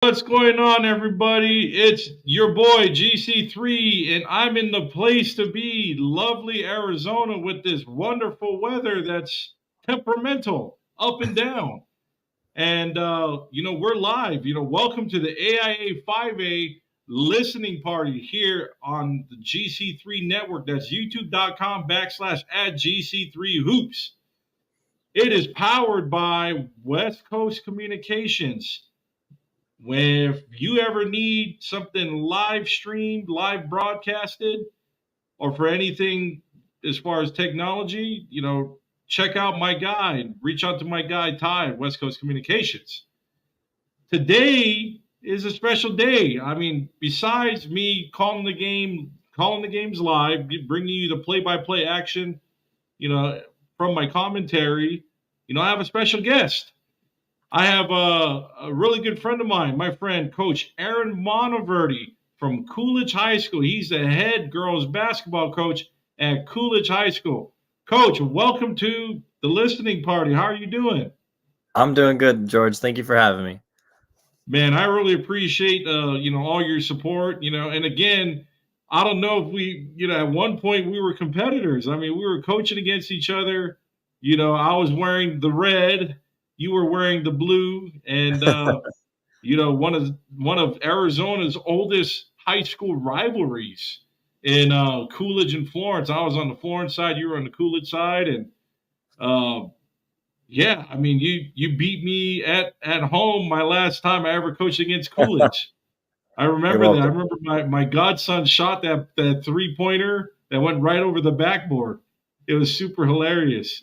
What's going on, everybody? It's your boy GC3, and I'm in the place to be, lovely Arizona, with this wonderful weather that's temperamental, up and down. And, we're live. Welcome to the AIA 5A listening party here on the GC3 network. That's youtube.com/at GC3 Hoops. It is powered by West Coast Communications. If you ever need something live streamed, live broadcasted, or for anything as far as technology, check out my guy. Reach out to my guy, Ty, at West Coast Communications. Today is a special day. I mean, besides me calling the games live, bringing you the play-by-play action, from my commentary, I have a special guest. I have a really good friend of mine, my friend, Coach Aaron Monteverdi from Coolidge High School. He's the head girls basketball coach at Coolidge High School. Coach, welcome to the listening party. How are you doing? I'm doing good, George. Thank you for having me. Man, I really appreciate all your support. And again, I don't know if at one point we were competitors. I mean, we were coaching against each other. I was wearing the red, you were wearing the blue, and one of Arizona's oldest high school rivalries in Coolidge and Florence. I was on the Florence side, you were on the Coolidge side, and yeah, I mean, you beat me at home my last time I ever coached against Coolidge. I remember that. I remember my godson shot that 3-pointer that went right over the backboard. It was super hilarious.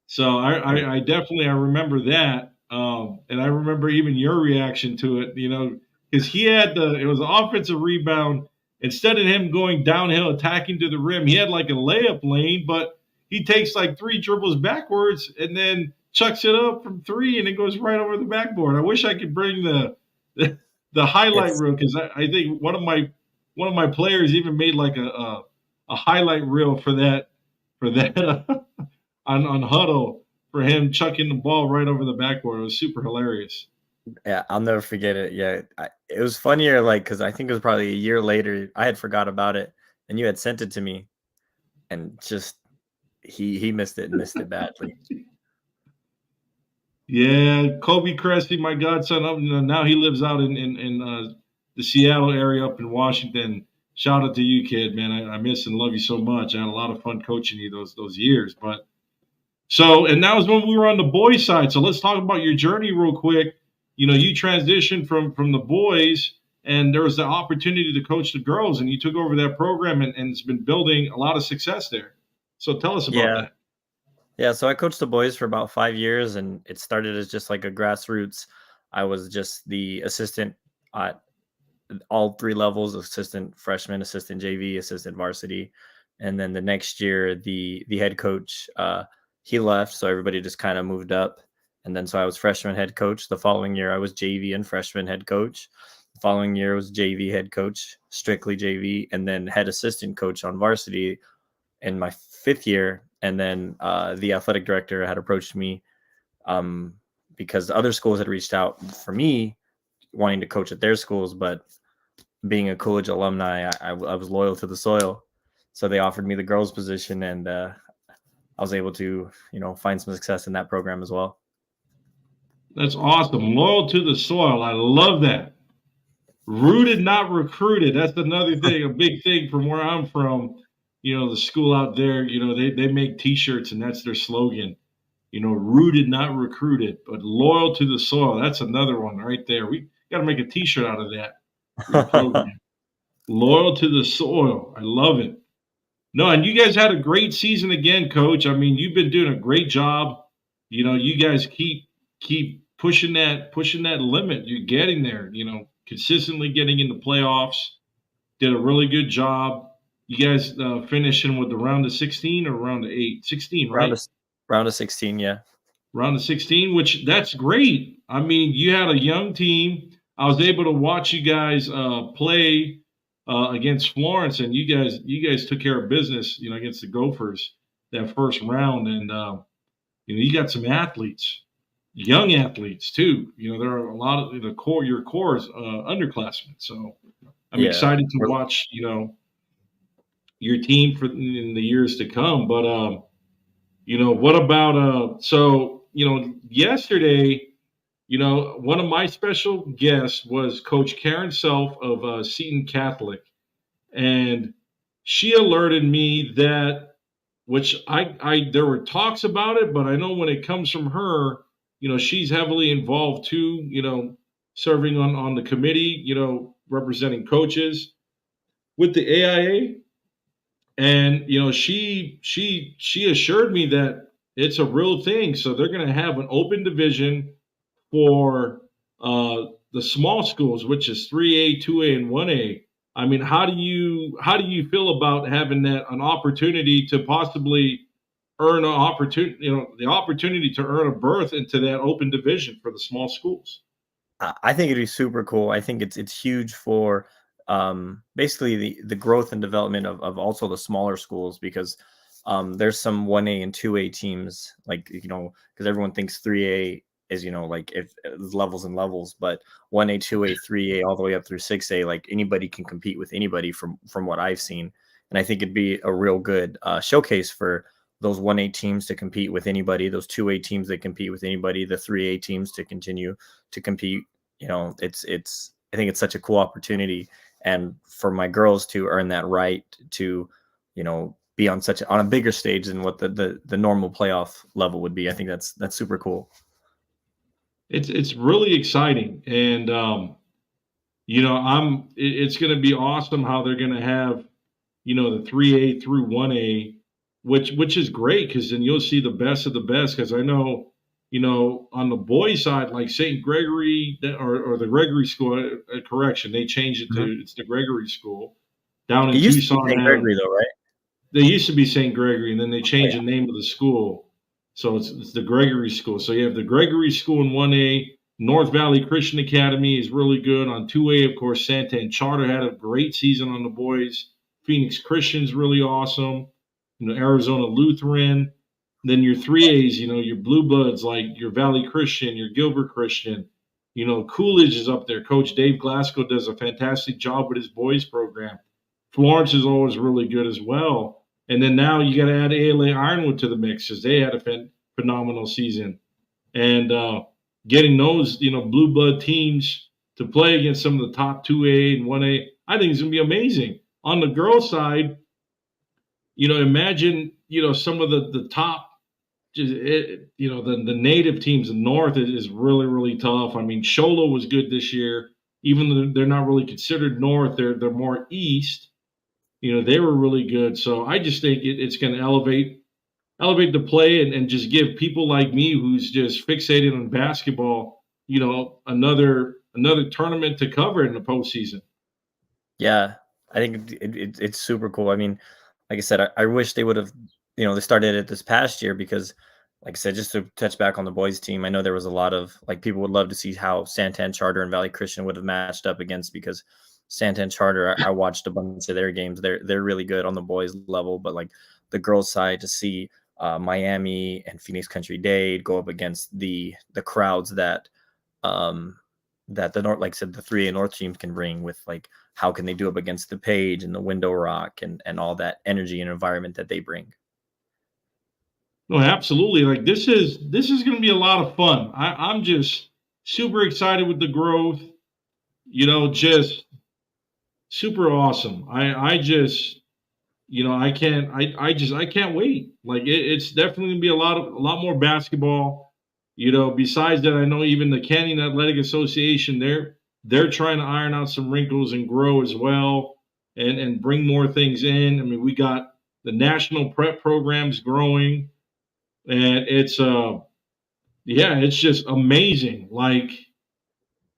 So I definitely remember that, and I remember even your reaction to it. Because he had it was an offensive rebound. Instead of him going downhill attacking to the rim, he had like a layup lane, but he takes like 3 dribbles backwards and then chucks it up from 3, and it goes right over the backboard. I wish I could bring the highlight reel, because I think one of my players even made like a highlight reel for that on huddle, for him chucking the ball right over the backboard. It was super hilarious. Yeah, I'll never forget it. Yeah, it was funnier, because I think it was probably a year later. I had forgot about it, and you had sent it to me, and just he missed it badly. Yeah, Kobe Cressy, my godson, now he lives out in the Seattle area up in Washington. Shout out to you, kid, man. I miss and love you so much. I had a lot of fun coaching you those years. But and that was when we were on the boys' side. So let's talk about your journey real quick. You transitioned from the boys, and there was the opportunity to coach the girls, and you took over that program, and it's been building a lot of success there. So tell us about that. Yeah, so I coached the boys for about 5 years, and it started as just like a grassroots. I was just the assistant at all 3 levels: assistant freshman, assistant JV, assistant varsity. And then the next year, the head coach, he left, so everybody just kind of moved up. And then so I was freshman head coach. The following year, I was JV and freshman head coach. The following year was JV head coach, strictly JV, and then head assistant coach on varsity in my 5th year. And then the athletic director had approached me because other schools had reached out for me wanting to coach at their schools. But being a Coolidge alumni, I was loyal to the soil. So they offered me the girls position, and I was able to, find some success in that program as well. That's awesome. Loyal to the soil. I love that. Rooted, not recruited. That's another thing, a big thing from where I'm from. The school out there, they make T-shirts, and that's their slogan. Rooted, not recruited, but loyal to the soil. That's another one right there. We got to make a T-shirt out of that program. Loyal to the soil. I love it. No, and you guys had a great season again, Coach. I mean, you've been doing a great job. You guys keep pushing that limit. You're getting there. Consistently getting into playoffs. Did a really good job. You guys finishing with the round of 16 or round of 8? 16, right? Round of 16, yeah. Round of 16, which that's great. I mean, you had a young team. I was able to watch you guys play against Florence, and you guys took care of business, against the Gophers that first round, and you got some athletes. young athletes too. There are a lot of the core, your core is underclassmen. So I'm Yeah. excited to watch, your team for in the years to come. But what about so yesterday, one of my special guests was Coach Karen Self of Seton Catholic, and she alerted me that, which I there were talks about it, but I know when it comes from her, she's heavily involved too, serving on the committee, representing coaches with the AIA. And she assured me that it's a real thing. So they're going to have an open division for the small schools, which is 3A, 2A, and 1A. I mean, how do you feel about having that an opportunity to possibly earn an opportunity, the opportunity to earn a berth into that open division for the small schools? I think it'd be super cool. I think it's huge for basically the growth and development of also the smaller schools, because there's some 1A and 2A teams, like, because everyone thinks 3A is, like, if levels and levels, but 1A, 2A, 3A, all the way up through 6A, like anybody can compete with anybody from what I've seen. And I think it'd be a real good showcase for those 1A teams to compete with anybody, those 2A teams that compete with anybody, the 3A teams to continue to compete. It's I think it's such a cool opportunity, and for my girls to earn that right to, be on a bigger stage than what the normal playoff level would be. I think that's super cool. It's really exciting, and it's going to be awesome how they're going to have the 3A through 1A, which is great, because then you'll see the best of the best. Because I know, on the boys' side, like St. Gregory, or the Gregory School, correction, they changed it Mhm. to it's the Gregory School down It in used to be Tucson. St. Gregory though, right? They used to be St. Gregory, and then they Oh, changed yeah. the name of the school. So it's the Gregory School. So you have the Gregory School in 1A. North Valley Christian Academy is really good. On 2A, of course, Santan Charter had a great season on the boys. Phoenix Christian's really awesome. Arizona Lutheran. Then your 3As, your Blue Bloods, like your Valley Christian, your Gilbert Christian. Coolidge is up there. Coach Dave Glasgow does a fantastic job with his boys program. Florence is always really good as well. And then now you got to add ALA Ironwood to the mix, because they had a phenomenal season. And getting those, blue blood teams to play against some of the top 2A and 1A, I think it's going to be amazing. On the girls' side, imagine, some of the top, the native teams in the North is really, really tough. I mean, Sholo was good this year. Even though they're not really considered North, they're more East. They were really good. So I just think it's going to elevate the play, and just give people like me, who's just fixated on basketball, another tournament to cover in the postseason. Yeah, I think it's super cool. I mean, like I said, I wish they would have, they started it this past year, because, like I said, just to touch back on the boys team, I know there was a lot of, like, people would love to see how Santan Charter and Valley Christian would have matched up against, because Santan Charter, I watched a bunch of their games. They're really good on the boys level, but like the girls side, to see Miami and Phoenix Country Day go up against the crowds um that the North, like I said, the 3A North teams can bring, with like how can they do up against the Page and the Window Rock and all that energy and environment that they bring. No, absolutely. Like, this is going to be a lot of fun. I'm just super excited with the growth. Just super awesome. I just I can't wait. Like, it's definitely gonna be a lot more basketball. Besides that, I know even the Canyon Athletic Association, they're trying to iron out some wrinkles and grow as well, and bring more things in. I mean, we got the national prep programs growing, and it's just amazing. Like,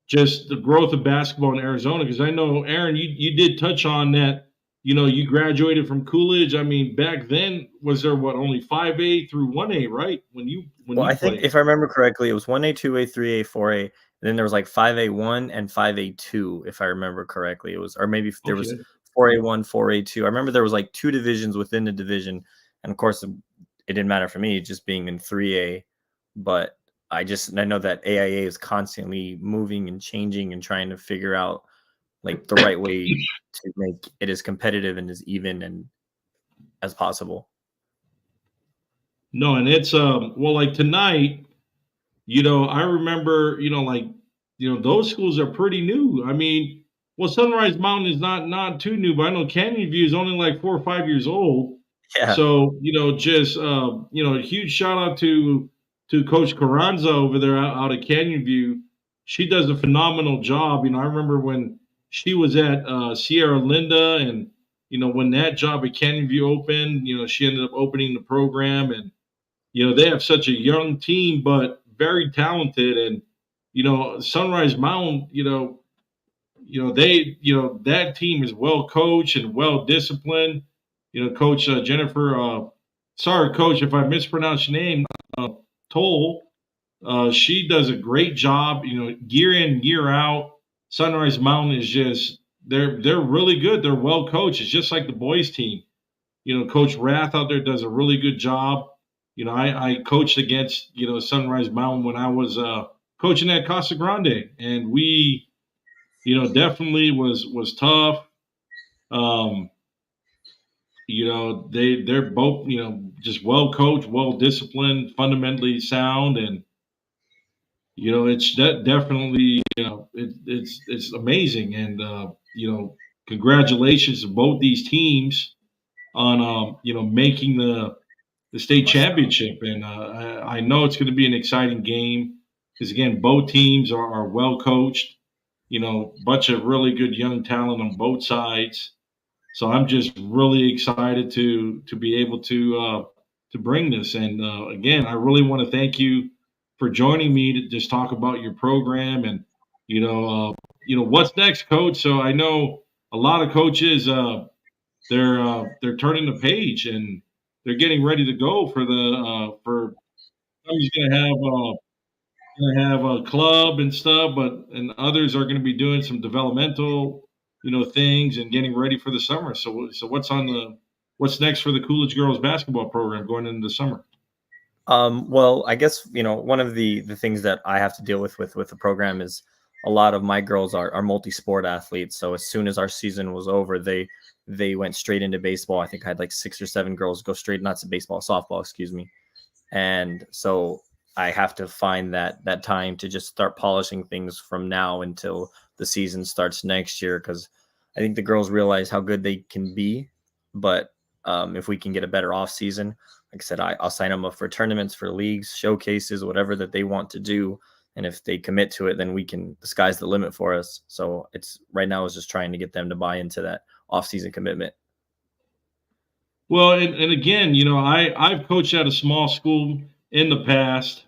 just the growth of basketball in Arizona. Because I know, Aaron, you did touch on that. You graduated from Coolidge. I mean, back then, was there what, only 5A through 1A, right? When Well, you I think played. if I remember correctly, it was 1A, 2A, 3A, 4A, and then there was like 5A1 and 5A2, if I remember correctly. It was, or maybe there was Okay. 4A1, 4A2. I remember there was like two divisions within the division, and of course, it didn't matter for me just being in 3A, but I know that AIA is constantly moving and changing and trying to figure out like the right way to make it as competitive and as even and as possible. No, and it's well, like tonight, I remember, like, those schools are pretty new. I mean, well, Sunrise Mountain is not too new, but I know Canyon View is only like 4 or 5 years old. Yeah. So, just a huge shout out to Coach Carranza over there out of Canyon View. She does a phenomenal job. I remember when she was at Sierra Linda, and when that job at Canyon View opened, she ended up opening the program, and they have such a young team, but very talented. And, Sunrise Mountain, that team is well coached and well disciplined. Coach Jennifer, sorry, Coach, if I mispronounce your name, Toll, she does a great job, year in, year out. Sunrise Mountain is just, they're really good. They're well coached. It's just like the boys team. Coach Rath out there does a really good job. I coached against, Sunrise Mountain when I was coaching at Casa Grande, and we, definitely was tough. Um, they're both, just well coached, well disciplined, fundamentally sound, and it's definitely, it's amazing, and congratulations to both these teams on making the state championship. And I know it's going to be an exciting game because, again, both teams are well coached, bunch of really good young talent on both sides. So I'm just really excited to be able to bring this. And again, I really want to thank you for joining me to just talk about your program and what's next, coach. So I know a lot of coaches they're turning the page and they're getting ready to go for the for somebody's gonna have a club and stuff, but and others are going to be doing some developmental, things and getting ready for the summer. So what's next for the Coolidge girls basketball program going into the summer? Well, I guess one of the things that I have to deal with the program is a lot of my girls are multi-sport athletes. So as soon as our season was over, they went straight into baseball. I think I had like 6 or 7 girls go straight, not to baseball, softball, excuse me. And so I have to find that time to just start polishing things from now until the season starts next year, because I think the girls realize how good they can be, but if we can get a better off season, like I said, I'll sign them up for tournaments, for leagues, showcases, whatever that they want to do. And if they commit to it, then the sky's the limit for us. So it's right now is just trying to get them to buy into that off-season commitment. Well, and again, I've coached at a small school in the past.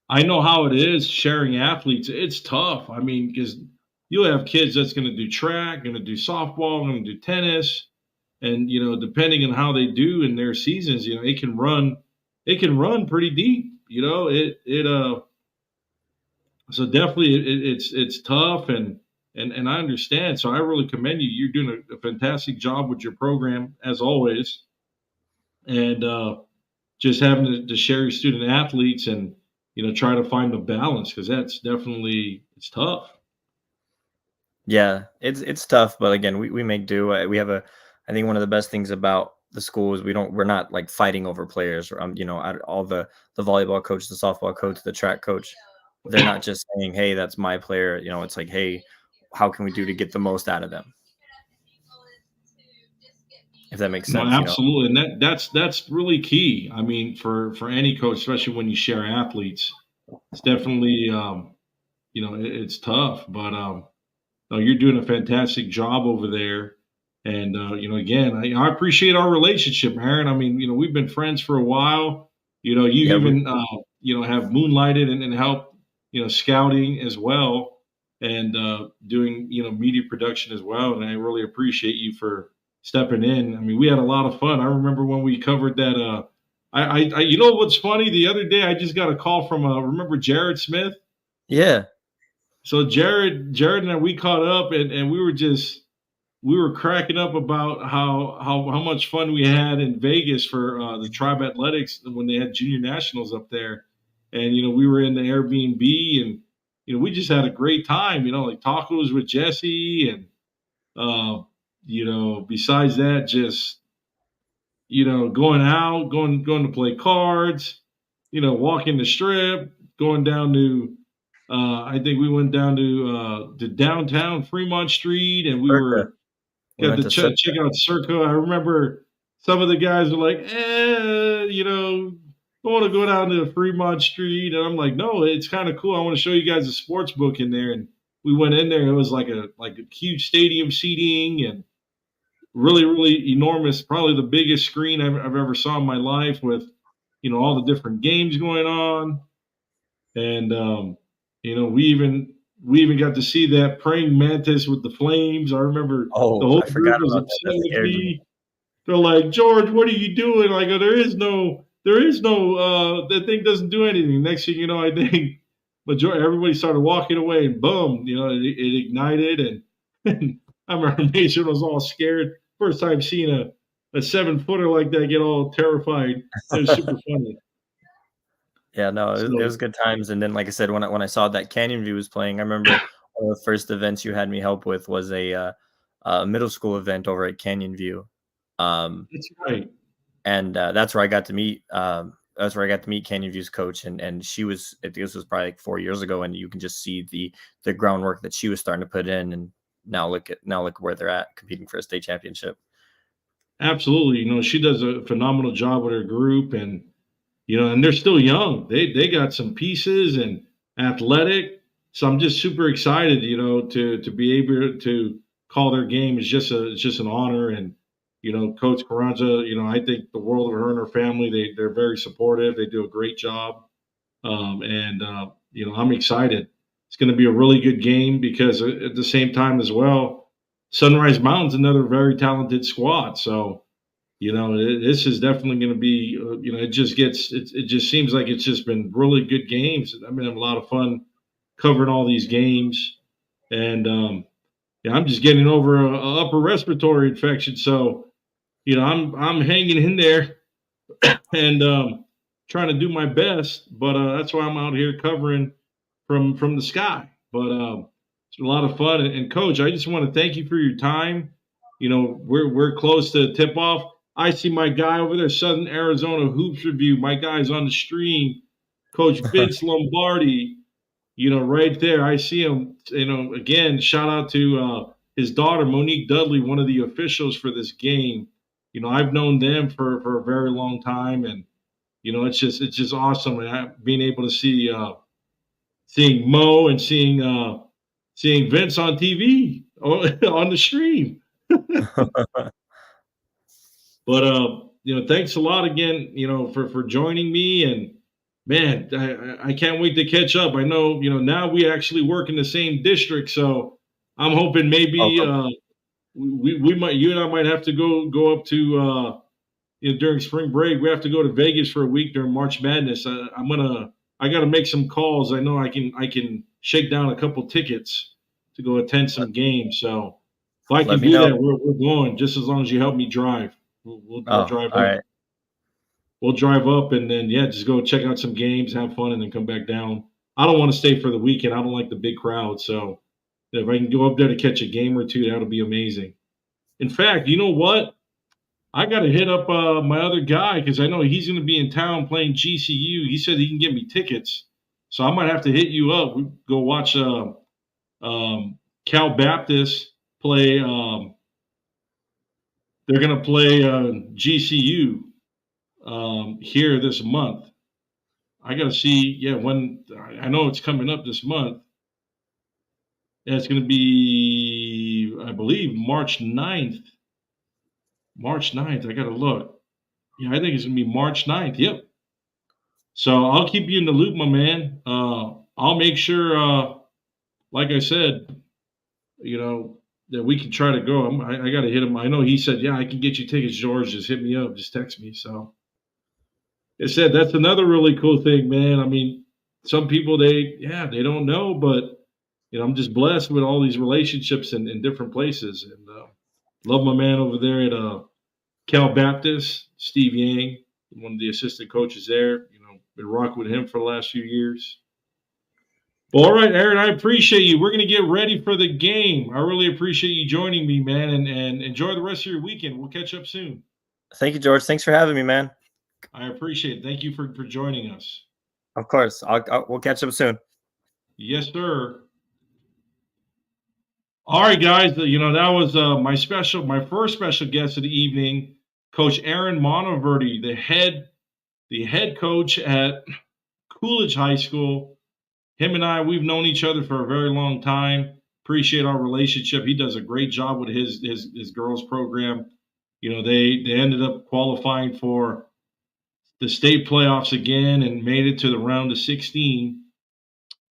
I know how it is sharing athletes. It's tough. I mean, because you'll have kids that's going to do track, going to do softball, going to do tennis, and depending on how they do in their seasons, it can run pretty deep. So definitely it's tough, and I understand. So I really commend you. You're doing a fantastic job with your program as always, and just having to share your student athletes and try to find the balance, because that's definitely it's tough. Yeah, it's tough, but again, we make do. We have I think one of the best things about the school is we're not like fighting over players. Or, all the volleyball coach, the softball coach, the track coach, they're not just saying, "Hey, that's my player." It's like, "Hey, how can we do to get the most out of them?" If that makes No, sense. absolutely, and that's really key. I mean, for any coach, especially when you share athletes, it's definitely it's tough. But no, you're doing a fantastic job over there. And again, I appreciate our relationship, Aaron. I mean, we've been friends for a while. Yeah, You even have moonlighted and helped scouting as well, and doing media production as well. And I really appreciate you for stepping in. I mean, we had a lot of fun. I remember when we covered that. You know what's funny? The other day, I just got a call from remember Jared Smith. yeah, So Jared and I, we caught up, and we were cracking up about how much fun we had in Vegas for the Tribe Athletics when they had junior nationals up there. and we were in the Airbnb, and we just had a great time. Like tacos with Jesse, and besides that, just going out, going to play cards, walking the strip, going down to I think we went down to downtown Fremont Street, and we Circa. were We got went to to Circa. check out Circa. I remember some of the guys were like, I want to go down to Fremont Street, and I'm like, no, it's kind of cool. I want to show you guys a sports book in there, and we went in there. It was like a huge stadium seating, and really, really enormous, probably the biggest screen I've ever saw in my life, with all the different games going on, and we even got to see that praying mantis with the flames. I remember the Oh, whole I forgot group was about that. That upset with scared me. me. They're like, George, what are you doing? Like, there is no, that thing doesn't do anything. Next thing you know, I think everybody started walking away, and boom, it ignited, and I remember Mason was all scared. First time seeing a 7-footer like that get all terrified. It was super funny. Yeah, no, it was So good times, and then, like I said, when I saw that Canyon View was playing, I remember one of the first events you had me help with was a middle school event over at Canyon View, um, that's right. and, that's where I got to meet Canyon View's coach, and she was I think this was probably, like, 4 years ago, and you can just see the groundwork that she was starting to put in, and now look where they're at, competing for a state championship. Absolutely. She does a phenomenal job with her group, and they're still young. They got some pieces and athletic. So I'm just super excited, to be able to call their game. It's just an honor. And Coach Carranza, I think the world of her and her family. They're very supportive. They do a great job. And I'm excited. It's going to be a really good game, because at the same time as well, Sunrise Mountain's another very talented squad. So this is definitely going to be, it just seems like it's just been really good games. I've been having a lot of fun covering all these games. And yeah, I'm just getting over a upper respiratory infection. So, I'm hanging in there, and trying to do my best. But that's why I'm out here covering from the sky. But it's a lot of fun. And Coach, I just want to thank you for your time. We're close to tip off. I see my guy over there, Southern Arizona Hoops Review. My guy's on the stream, Coach Vince Lombardi. Right there, I see him. Again, shout out to his daughter Monique Dudley, one of the officials for this game. I've known them for a very long time, and it's just awesome, and being able to see seeing Mo, and seeing Vince on TV on the stream. But thanks a lot again, for joining me, and man, I can't wait to catch up. I know, now we actually work in the same district, so I'm hoping maybe Welcome. we might you and I might have to go up to during spring break. We have to go to Vegas for a week during March Madness. I got to make some calls. I know I can shake down a couple tickets to go attend Let some games. So if I let can me do know. that, we're going. Just as long as you help me drive, we'll Oh, drive up. alright. We'll drive up, and then yeah, just go check out some games, have fun, and then come back down. I don't want to stay for the weekend. I don't like the big crowd. So if I can go up there to catch a game or two, that'll be amazing. In fact, you know what? I got to hit up my other guy, because I know he's going to be in town playing GCU. He said he can get me tickets, so I might have to hit you up. We go watch Cal Baptist play. They're going to play GCU here this month. I got to see. Yeah, when I know it's coming up this month. Yeah, it's going to be, I believe, March 9th. March 9th. I got to look. Yeah, I think it's going to be March 9th. Yep. So I'll keep you in the loop, my man. I'll make sure, like I said, that we can try to go. I got to hit him. I know he said, yeah, I can get you tickets, George. Just hit me up. Just text me. So I said, that's another really cool thing, man. I mean, some people, they don't know, but, I'm just blessed with all these relationships in different places. And love my man over there at Cal Baptist, Steve Yang, one of the assistant coaches there. Been rocking with him for the last few years. Well, all right, Aaron, I appreciate you. We're going to get ready for the game. I really appreciate you joining me, man, and enjoy the rest of your weekend. We'll catch up soon. Thank you, George. Thanks for having me, man. I appreciate it. Thank you for joining us. Of course. We'll catch up soon. Yes, sir. All right, guys. That was my first special guest of the evening, Coach Aaron Monteverdi, the head coach at Coolidge High School. Him and I, we've known each other for a very long time. Appreciate our relationship. He does a great job with his girls program. They ended up qualifying for the state playoffs again and made it to the round of 16.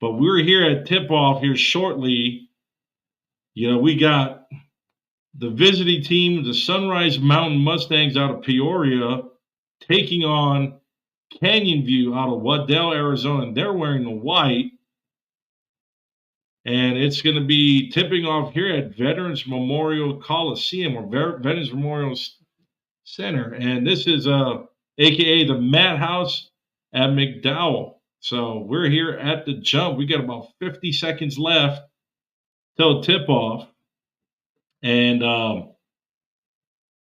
But we're here at tip-off here shortly. We got the visiting team, the Sunrise Mountain Mustangs out of Peoria, taking on Canyon View out of Waddell, Arizona. And they're wearing the white. And it's going to be tipping off here at Veterans Memorial Coliseum, or Veterans Memorial Center. And this is AKA the Madhouse at McDowell. So we're here at the jump. We got about 50 seconds left till tip-off. And,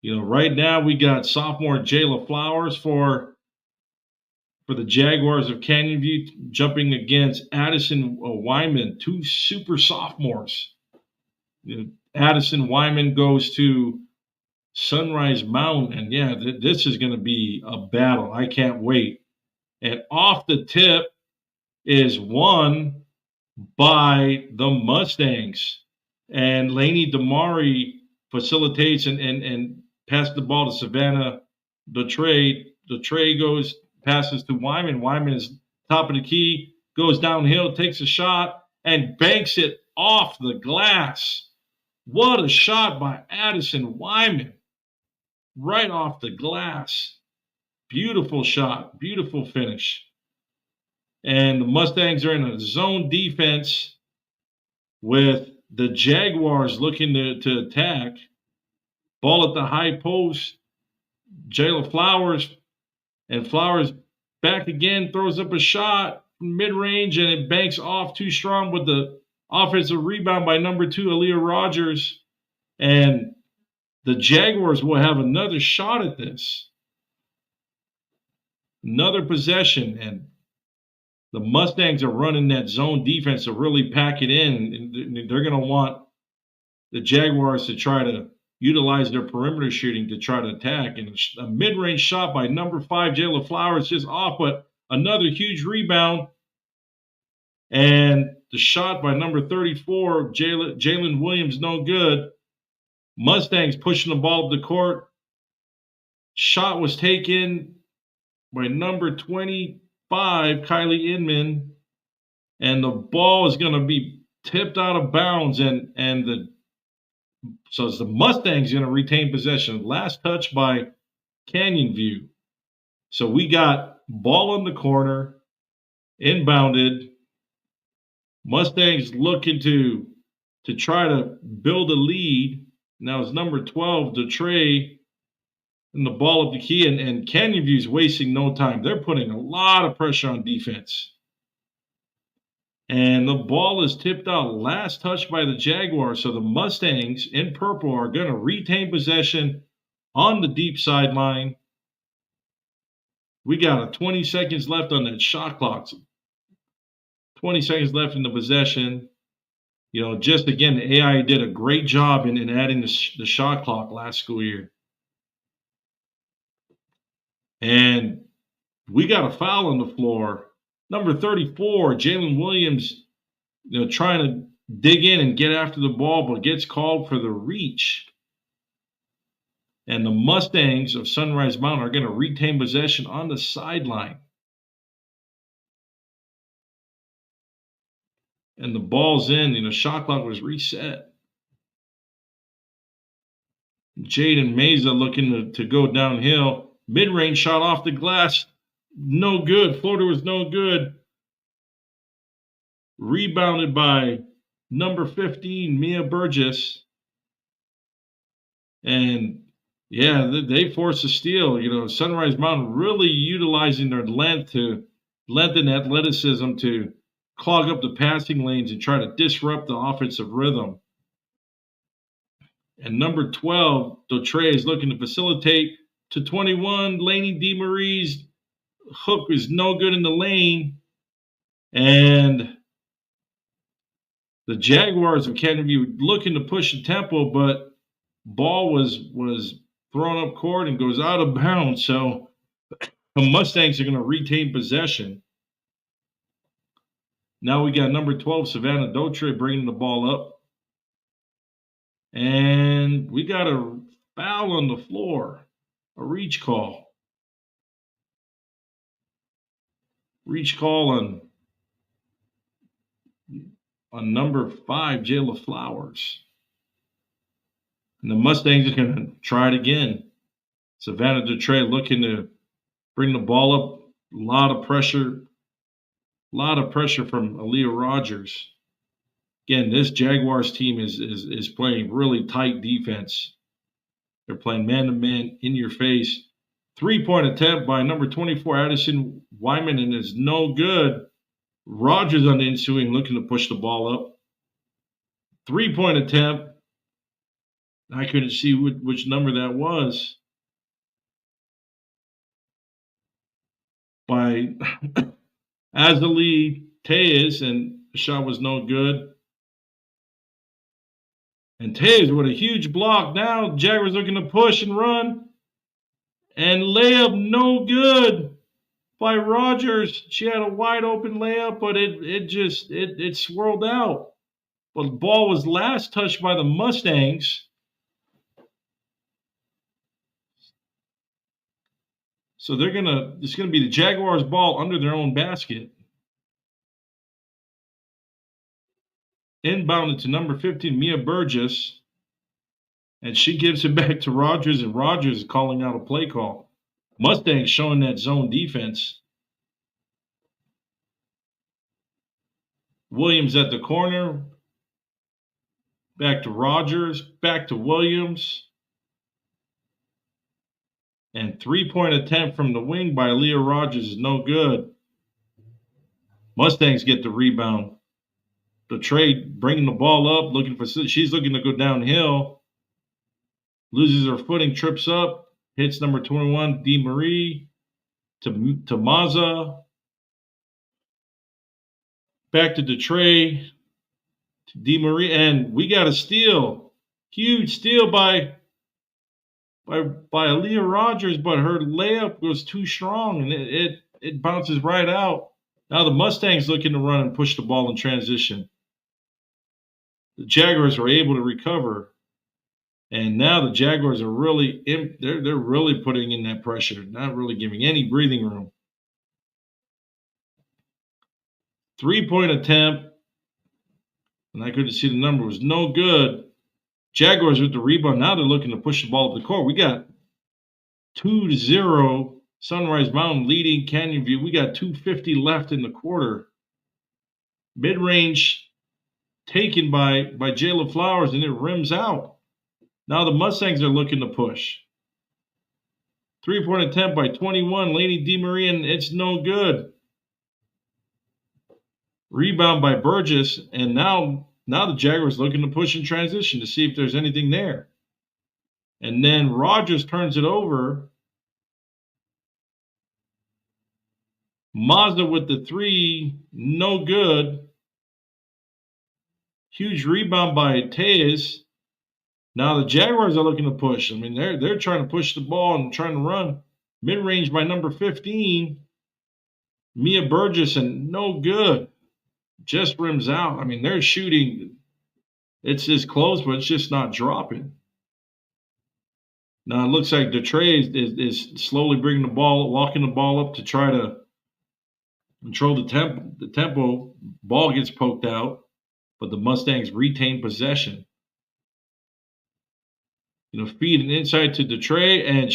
right now we got sophomore Jayla Flowers for the Jaguars of Canyon View jumping against Addison Wyman, two super sophomores. Addison Wyman goes to Sunrise Mountain, and yeah, this is going to be a battle. I can't wait. And off the tip is won by the Mustangs. And Lainey Damari facilitates and passes the ball to Savannah Dutray. Dutray passes to Wyman. Wyman is top of the key, goes downhill, takes a shot, and banks it off the glass. What a shot by Addison Wyman. Right off the glass. Beautiful shot, beautiful finish. And the Mustangs are in a zone defense with the Jaguars looking to attack. Ball at the high post. Jayla Flowers, and Flowers back again, throws up a shot from mid-range, and it banks off too strong with the offensive rebound by number 2, Aaliyah Rogers. And the Jaguars will have another shot at this. Another possession, and the Mustangs are running that zone defense to really pack it in. And they're going to want the Jaguars to try to utilize their perimeter shooting to try to attack. And a mid-range shot by number 5, Jayla Flowers, just off, but another huge rebound. And the shot by number 34, Jalen Williams, no good. Mustangs pushing the ball up the court. Shot was taken by number 25, Kylie Inman. And the ball is going to be tipped out of bounds. So the Mustangs going to retain possession. Last touch by Canyon View. So we got ball in the corner, inbounded. Mustangs looking to try to build a lead. Now it's number 12, Dutray, and the ball up the key. And Canyon View's wasting no time. They're putting a lot of pressure on defense. And the ball is tipped out. Last touch by the Jaguars. So the Mustangs in purple are going to retain possession on the deep sideline. We got 20 seconds left on that shot clock. 20 seconds left in the possession. Just again, the AIA did a great job in adding the shot clock last school year. And we got a foul on the floor. Number 34, Jalen Williams, trying to dig in and get after the ball, but gets called for the reach. And the Mustangs of Sunrise Mountain are going to retain possession on the sideline. And the ball's in, shot clock was reset. Jaden Meza looking to go downhill. Mid-range shot off the glass. No good. Floater was no good. Rebounded by number 15, Mia Burgess. And, yeah, they forced a steal. Sunrise Mountain really utilizing their length to length and athleticism to clog up the passing lanes and try to disrupt the offensive rhythm. And number 12, Dautre is looking to facilitate to 21. Laney DeMarie's hook is no good in the lane. And the Jaguars of Canyon View looking to push the tempo, but ball was thrown up court and goes out of bounds. So the Mustangs are going to retain possession. Now we got number 12, Savannah Dautre, bringing the ball up. And we got a foul on the floor, a reach call. Reach call on number 5, Jayla Flowers. And the Mustangs are going to try it again. Savannah Dautre looking to bring the ball up. A lot of pressure from AIA Rogers. Again, this Jaguars team is playing really tight defense. They're playing man-to-man, in your face. 3-point attempt by number 24, Addison Wyman, and is no good. Rogers on the ensuing looking to push the ball up. 3-point attempt. I couldn't see which number that was. By Azalee Tejas, and the shot was no good. And Tejas with a huge block. Now Jaguars looking to push and run. And layup no good by Rogers. She had a wide open layup, but it swirled out. But the ball was last touched by the Mustangs. So it's gonna be the Jaguars' ball under their own basket. Inbounded to number 15, Mia Burgess. And she gives it back to Rogers, and Rogers is calling out a play call. Mustangs showing that zone defense. Williams at the corner. Back to Rogers. Back to Williams. And 3-point attempt from the wing by AIA Rogers is no good. Mustangs get the rebound. The trade bringing the ball up, she's looking to go downhill. Loses her footing, trips up, hits number 21, DeMarie, to Maza. Back to Dautre, to DeMarie, and we got a steal. Huge steal by AIA Rogers, but her layup was too strong, and it bounces right out. Now the Mustangs looking to run and push the ball in transition. The Jaguars were able to recover. And now the Jaguars are really they're really putting in that pressure, not really giving any breathing room. 3-point attempt, and I couldn't see the number, was no good. Jaguars with the rebound. Now they're looking to push the ball up the court. We got 2-0 Sunrise Mountain leading Canyon View. We got 2:50 left in the quarter. Mid-range taken by Jayla Flowers, and it rims out. Now the Mustangs are looking to push. 3-point attempt by 21, Laney DeMarie, and it's no good. Rebound by Burgess, and now the Jaguars looking to push in transition to see if there's anything there. And then Rogers turns it over. Mazda with the 3, no good. Huge rebound by Tejas. Now the Jaguars are looking to push. I mean, they're trying to push the ball and trying to run. Mid-range by number 15, Mia Burgess, and no good. Just rims out. I mean, they're shooting. It's close, but it's just not dropping. Now it looks like Dautre is slowly bringing the ball, walking the ball up to try to control the tempo. Ball gets poked out, but the Mustangs retain possession. Feed an inside to Dautre, and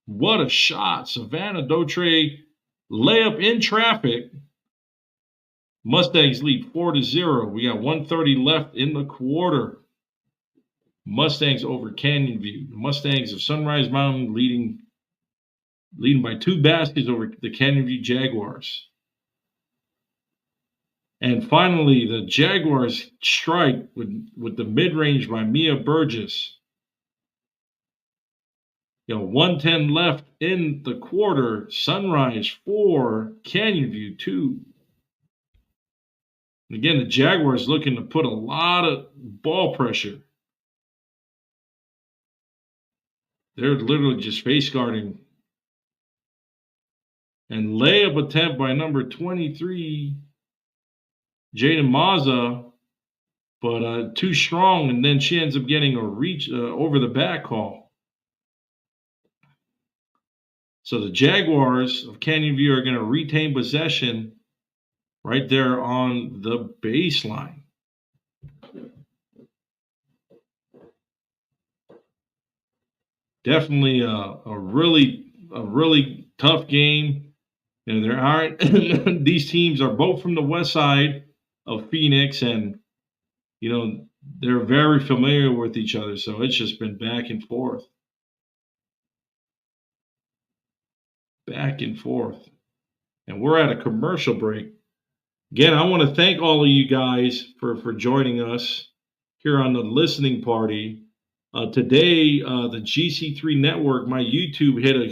what a shot. Savannah Dautre, layup in traffic. Mustangs lead 4-0. We got 1:30 left in the quarter. Mustangs over Canyon View. The Mustangs of Sunrise Mountain leading leading by 2 baskets over the Canyon View Jaguars. And finally, the Jaguars strike with the mid-range by Mia Burgess. 1:10 left in the quarter. Sunrise 4, Canyon View 2. Again, the Jaguars looking to put a lot of ball pressure. They're literally just face guarding. And layup attempt by number 23, Jaden Maza, but too strong, and then she ends up getting a reach over the back call. So the Jaguars of Canyon View are going to retain possession right there on the baseline. Definitely a really tough game. There aren't these teams are both from the west side of Phoenix, and they're very familiar with each other. So it's just been back and forth. Back and forth. And we're at a commercial break. Again, I want to thank all of you guys for joining us here on the listening party. Today, the GC3 network, my YouTube, hit a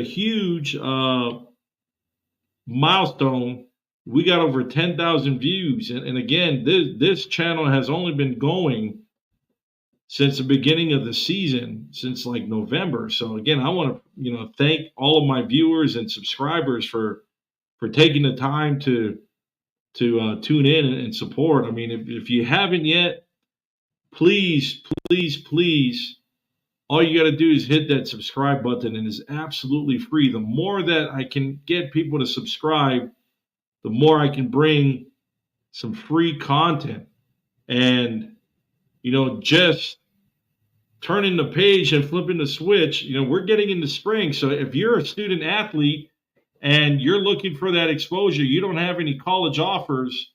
huge milestone. We got over 10,000 views. And again, this channel has only been going since the beginning of the season, since like November. So again, I want to thank all of my viewers and subscribers for taking the time to tune in and support. I mean, if you haven't yet, please, all you got to do is hit that subscribe button, and it's absolutely free. The more that I can get people to subscribe, the more I can bring some free content. And just turning the page and flipping the switch, we're getting into spring. So if you're a student athlete and you're looking for that exposure, you don't have any college offers,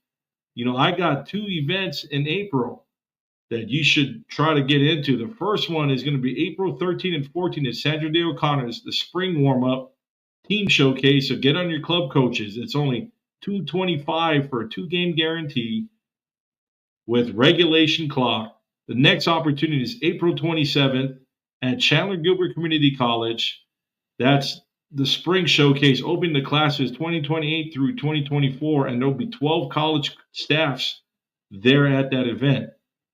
I got 2 events in April that you should try to get into. The first one is going to be April 13 and 14 at Sandra Day O'Connor's, the spring warm-up team showcase. So get on your club coaches. It's only $225 for a 2-game guarantee with regulation clock. The next opportunity is April 27th at Chandler Gilbert Community College. That's the spring showcase, opening the classes 2028 through 2024, and there'll be 12 college staffs there at that event.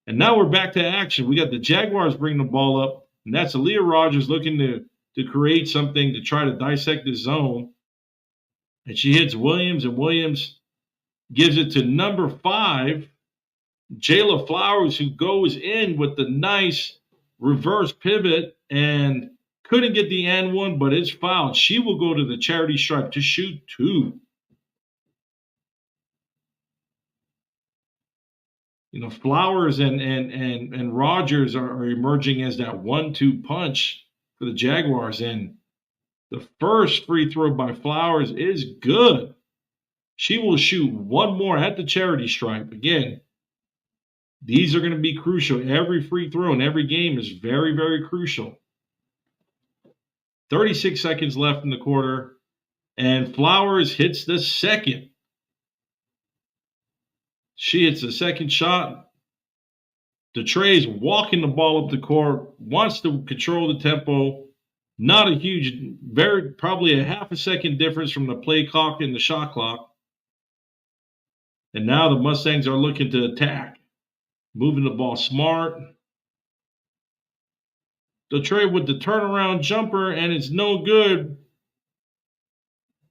And now we're back to action. We got the Jaguars bringing the ball up, and that's AIA Rogers looking to create something to try to dissect the zone. And she hits Williams, and Williams gives it to number 5, Jayla Flowers, who goes in with the nice reverse pivot and couldn't get the and one, but it's fouled. She will go to the charity stripe to shoot 2. Flowers and Rogers are emerging as that 1-2 punch for the Jaguars. And the first free throw by Flowers is good. She will shoot 1 more at the charity stripe. Again, these are going to be crucial. Every free throw in every game is very, very crucial. 36 seconds left in the quarter, and Flowers hits the second. She hits the second shot. DeTrey's walking the ball up the court, wants to control the tempo. Not a huge, probably a half a second difference from the play clock and the shot clock. And now the Mustangs are looking to attack, moving the ball smart. DeTrey with the turnaround jumper, and it's no good.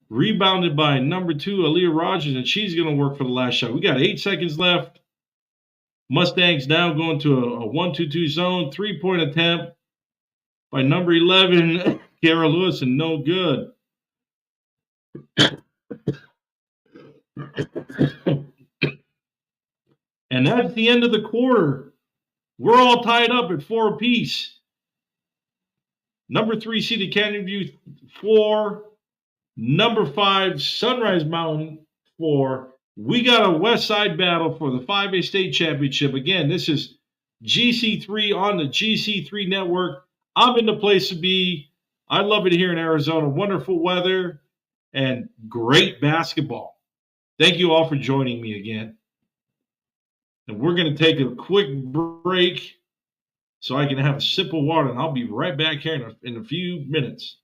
Rebounded by number 2, AIA Rogers, and she's going to work for the last shot. We got 8 seconds left. Mustangs now going to a 1-2-2 zone. 3-point attempt by number 11, Kara Lewis, and no good. And that's the end of the quarter. We're all tied up at 4 apiece. Number 3 seeded Canyon View 4. Number 5 Sunrise Mountain 4. We got a West Side battle for the 5A State Championship. Again, this is GC3 on the GC3 network. I'm in the place to be. I love it here in Arizona. Wonderful weather and great basketball. Thank you all for joining me again. And we're going to take a quick break so I can have a sip of water, and I'll be right back here in a few minutes.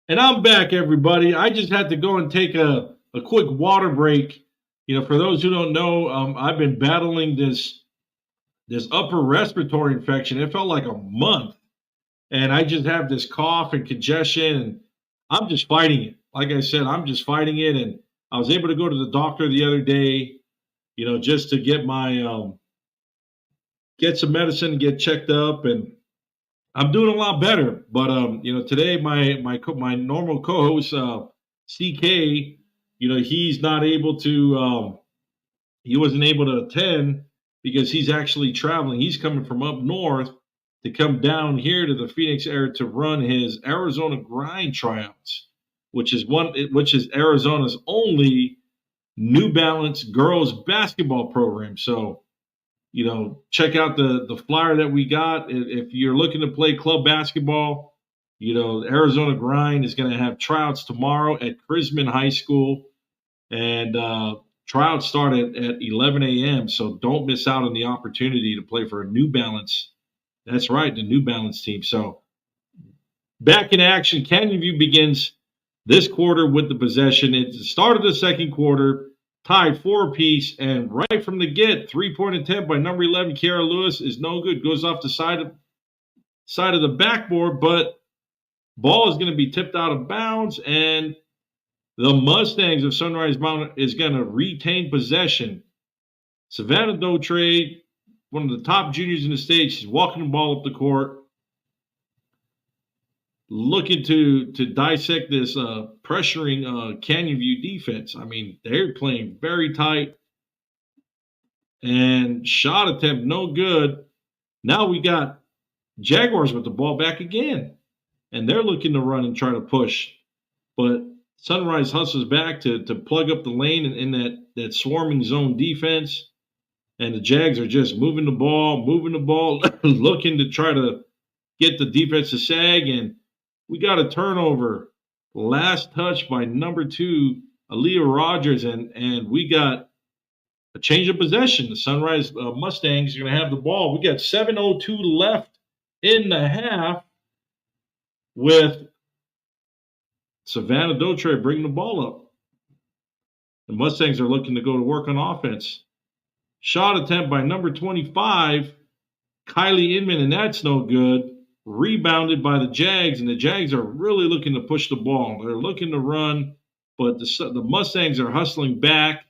And I'm back, everybody. I just had to go and take a quick water break. For those who don't know, I've been battling this upper respiratory infection. It felt like a month, and I just have this cough and congestion, and I'm just fighting it. Like I said, I'm just fighting it, and I was able to go to the doctor the other day, just to get my get some medicine, get checked up, and I'm doing a lot better. But today my normal co-host CK, he's not able to. He wasn't able to attend because he's actually traveling. He's coming from up north to come down here to the Phoenix area to run his Arizona Grind tryouts, which is Arizona's only New Balance girls basketball program. So, check out the flyer that we got. If you're looking to play club basketball, Arizona Grind is going to have tryouts tomorrow at Chrisman High School, and tryouts start at 11 a.m. So don't miss out on the opportunity to play for a New Balance. That's right, the New Balance team. So back in action, Canyon View begins this quarter with the possession. It's the start of the second quarter, tied 4 apiece, and right from the get, 3-point attempt by number 11, Kiara Lewis, is no good. Goes off the side of the backboard, but ball is going to be tipped out of bounds, and the Mustangs of Sunrise Mountain is going to retain possession. Savannah Dautre, one of the top juniors in the state, she's walking the ball up the court, looking to dissect this pressuring Canyon View defense. I mean, they're playing very tight. And shot attempt, no good. Now we got Jaguars with the ball back again. And they're looking to run and try to push. But Sunrise hustles back to plug up the lane in that swarming zone defense. And the Jags are just moving the ball, looking to try to get the defense to sag. And we got a turnover. Last touch by number 2, Aaliyah Rogers. And we got a change of possession. The Sunrise Mustangs are going to have the ball. We got 7:02 left in the half with Savannah Dautre bringing the ball up. The Mustangs are looking to go to work on offense. Shot attempt by number 25, Kylie Inman, and that's no good. Rebounded by the Jags, and the Jags are really looking to push the ball. They're looking to run, but the Mustangs are hustling back,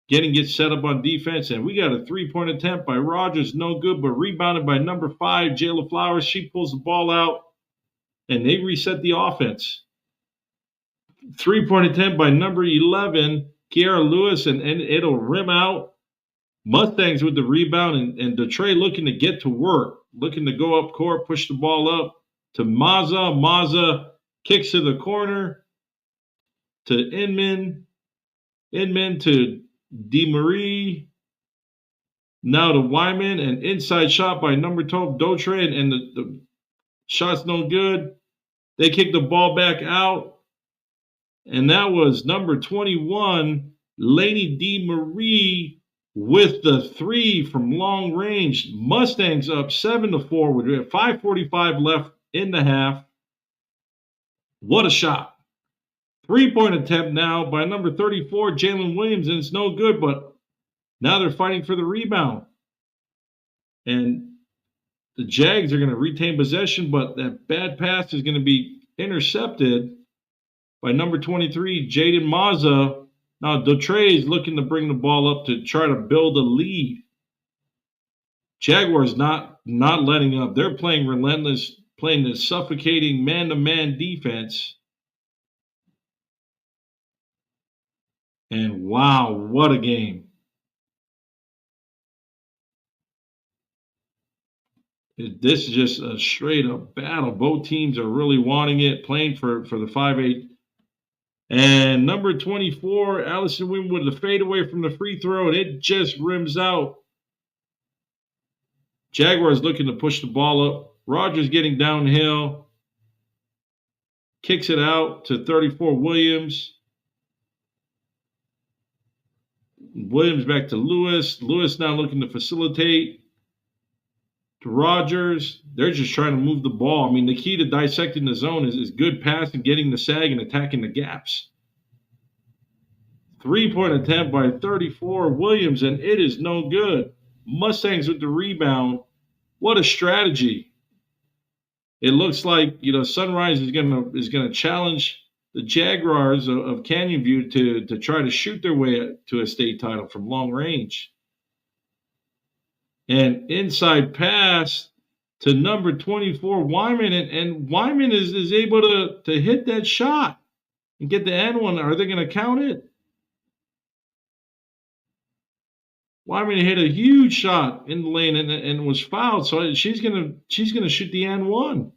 get set up on defense, and we got a 3-point attempt by Rogers, no good, but rebounded by number 5, Jayla Flowers. She pulls the ball out, and they reset the offense. 3-point attempt by number 11, Kiara Lewis, and it'll rim out. Mustangs with the rebound, and Dautre looking to get to work, looking to go up court, push the ball up to Maza. Maza kicks to the corner to Inman to DeMarie. Now to Wyman, an inside shot by number 12, Dautre, and the shot's no good. They kick the ball back out, and that was number 21, Lainey DeMarie, with the 3 from long range. Mustangs up 7-4 with 5:45 left in the half. What a shot. 3-point attempt now by number 34, Jalen Williams, and it's no good, but now they're fighting for the rebound. And the Jags are going to retain possession, but that bad pass is going to be intercepted by number 23, Jaden Maza. Now, Dautre is looking to bring the ball up to try to build a lead. Jaguars not letting up. They're playing relentless. playing the suffocating man-to-man defense. And wow, what a game. This is just a straight-up battle. Both teams are really wanting it, playing for the 5-8. And number 24, Allison Winwood, the fadeaway from the free throw, and it just rims out. Jaguars looking to push the ball up. Rogers getting downhill. Kicks it out to 34 Williams. Williams back to Lewis. Lewis now looking to facilitate. To Rogers. They're just trying to move the ball. I mean, the key to dissecting the zone is good passing, getting the sag, and attacking the gaps. 3-point attempt by 34 Williams, and it is no good. Mustangs with the rebound. What a strategy. It looks like, Sunrise is gonna challenge the Jaguars of Canyon View to try to shoot their way to a state title from long range. And inside pass to number 24, Wyman, and Wyman is able to hit that shot and get the end one. Are they going to count it? Wyman hit a huge shot in the lane and was fouled, so she's gonna shoot the end one.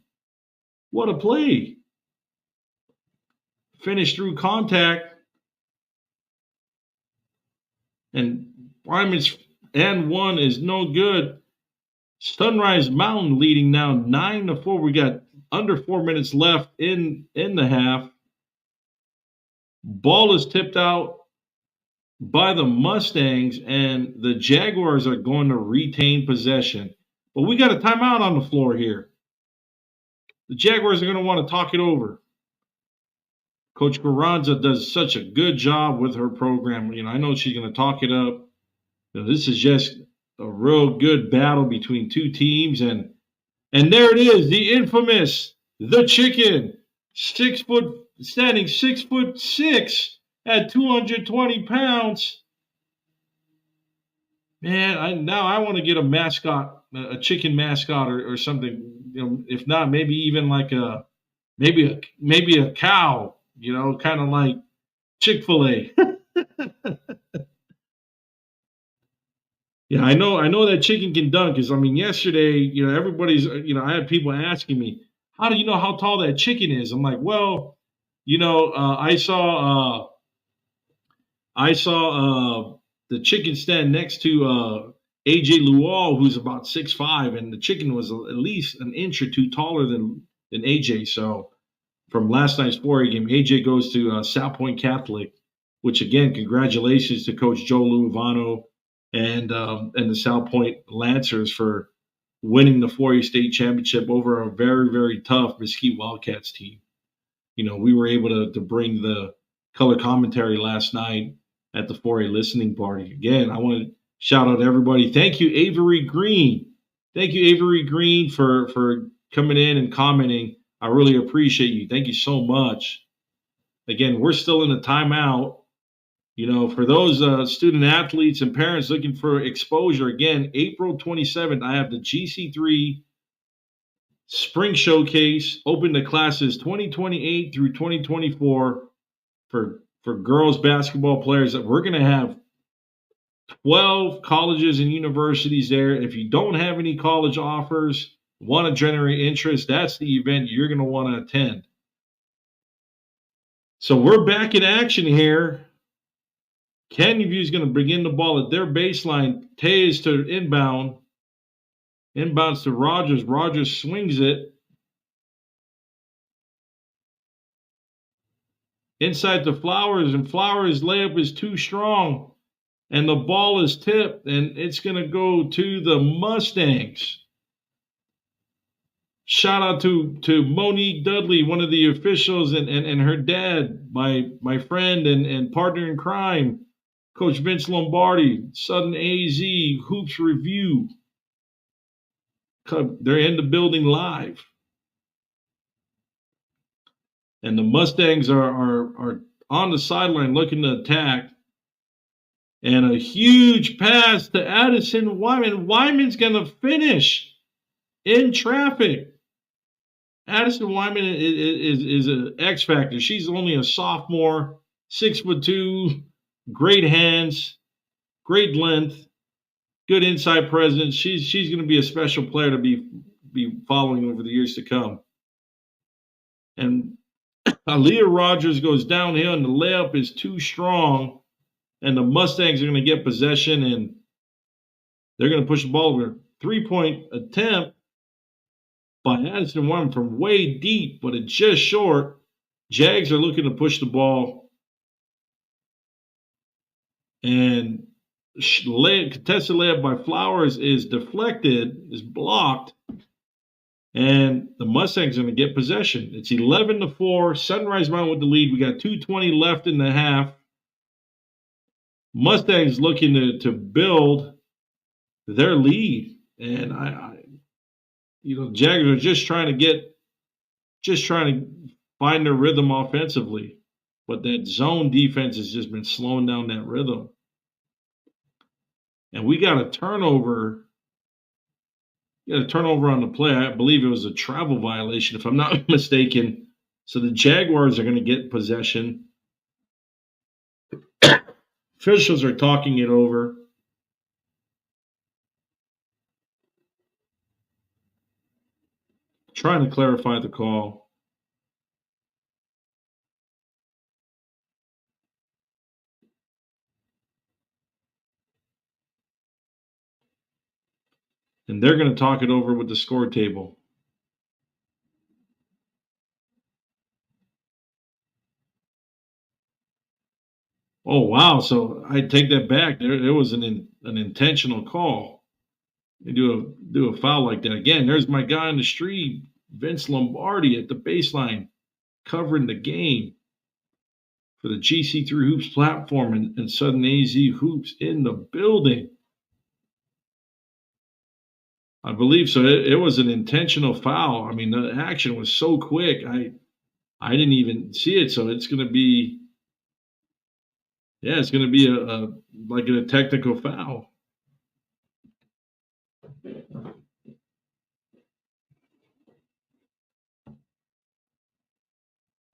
What a play! Finished through contact, and Wyman's and one is no good. Sunrise Mountain leading now 9-4. We got under 4 minutes left in the half. Ball is tipped out by the Mustangs, and the Jaguars are going to retain possession. But we got a timeout on the floor here. The Jaguars are going to want to talk it over. Coach Carranza does such a good job with her program. I know she's going to talk it up. This is just a real good battle between two teams, and there it is, the infamous the Chicken, standing 6'6" at 220 pounds. Man, I want to get a mascot, a chicken mascot or something. If not, maybe even like maybe a cow. Kind of like Chick-fil-A. Yeah, I know that chicken can dunk. Because yesterday, everybody's, I had people asking me, how do you know how tall that chicken is? I'm like, well, I saw the chicken stand next to AJ Lual, who's about 6'5", and the chicken was at least an inch or two taller than AJ. So from last night's 4A game, AJ goes to South Point Catholic, which again, congratulations to Coach Joe Luovano and the South Point Lancers for winning the 4A state championship over a very, very tough Mesquite Wildcats team. We were able to bring the color commentary last night at the 4A listening party. Again, I want to shout out to everybody. Thank you, Avery Green. Thank you, Avery Green, for coming in and commenting. I really appreciate you. Thank you so much. Again, we're still in a timeout. For those student athletes and parents looking for exposure, again, April 27th, I have the GC3 Spring Showcase open to classes 2028 through 2024 for girls basketball players. That we're going to have 12 colleges and universities there. If you don't have any college offers, want to generate interest, that's the event you're going to want to attend. So we're back in action here. Canyon View is going to begin the ball at their baseline. Tays to inbound. Inbounds to Rogers. Rogers swings it. Inside to Flowers, and Flowers' layup is too strong. And the ball is tipped, and it's going to go to the Mustangs. Shout out to Monique Dudley, one of the officials, and her dad, my friend and partner in crime, Coach Vince Lombardi, Southern AZ, Hoops Review. They're in the building live. And the Mustangs are on the sideline looking to attack. And a huge pass to Addison Wyman. Wyman's going to finish in traffic. Addison Wyman is an X factor. She's only a sophomore, 6'2", great hands, great length, good inside presence. She's going to be a special player to be following over the years to come. And AIA Rogers goes downhill, and the layup is too strong, and the Mustangs are going to get possession, and they're going to push the ball over. 3-point attempt by Addison Wyman from way deep, but it's just short. Jags are looking to push the ball, and contested layup by Flowers is deflected, is blocked, and the Mustangs are going to get possession. It's 11-4. Sunrise Mountain with the lead. We got 2:20 left in the half. Mustangs looking to build their lead, and Jaguars are just trying to find their rhythm offensively, but that zone defense has just been slowing down that rhythm. And we got a turnover. Got a turnover on the play. I believe it was a travel violation, if I'm not mistaken. So the Jaguars are going to get possession. Officials are talking it over. Trying to clarify the call. And they're going to talk it over with the score table. Oh, wow. So I take that back. There was an intentional call. They do a foul like that. Again, there's my guy on the street, Vince Lombardi, at the baseline, covering the game for the GC3 Hoops platform and Southern AZ Hoops in the building. I believe so. It was an intentional foul. I mean, the action was so quick. I didn't even see it. So it's going to be, it's going to be a technical foul.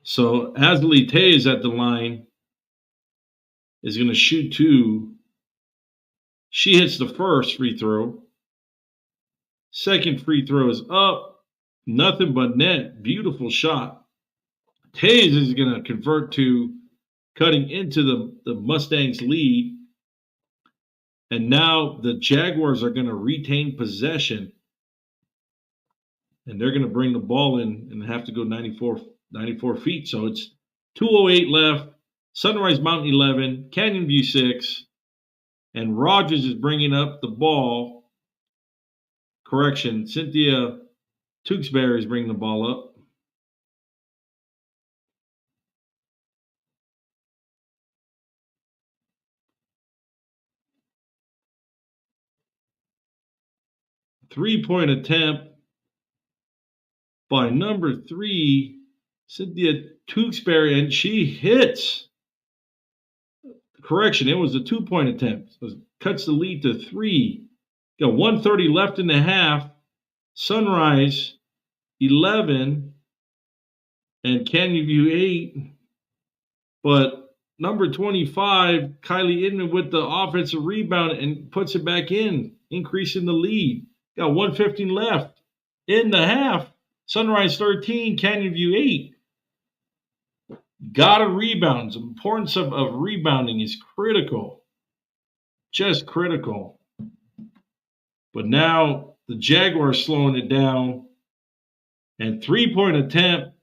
So Azali Tay is at the line, is going to shoot two. She hits the first free throw. Second free throw is up. Nothing but net. Beautiful shot. Tays is going to convert to cutting into the Mustangs lead. And now the Jaguars are going to retain possession. And they're going to bring the ball in and have to go 94 feet. So it's 2:08 left. Sunrise Mountain 11, Canyon View 6. And Rogers is bringing up the ball. Correction, Cynthia Tewksbury is bringing the ball up. Three-point attempt by number 3, Cynthia Tewksbury, and she hits. Correction, it was a 2-point attempt. It cuts the lead to 3. Got 1:30 left in the half. Sunrise 11 and Canyon View 8. But number 25, Kylie Inman, with the offensive rebound and puts it back in, increasing the lead. Got 1:15 left in the half. Sunrise 13, Canyon View 8. Got to rebound. The importance of rebounding is critical. Just critical. But now the Jaguars slowing it down. And 3-point attempt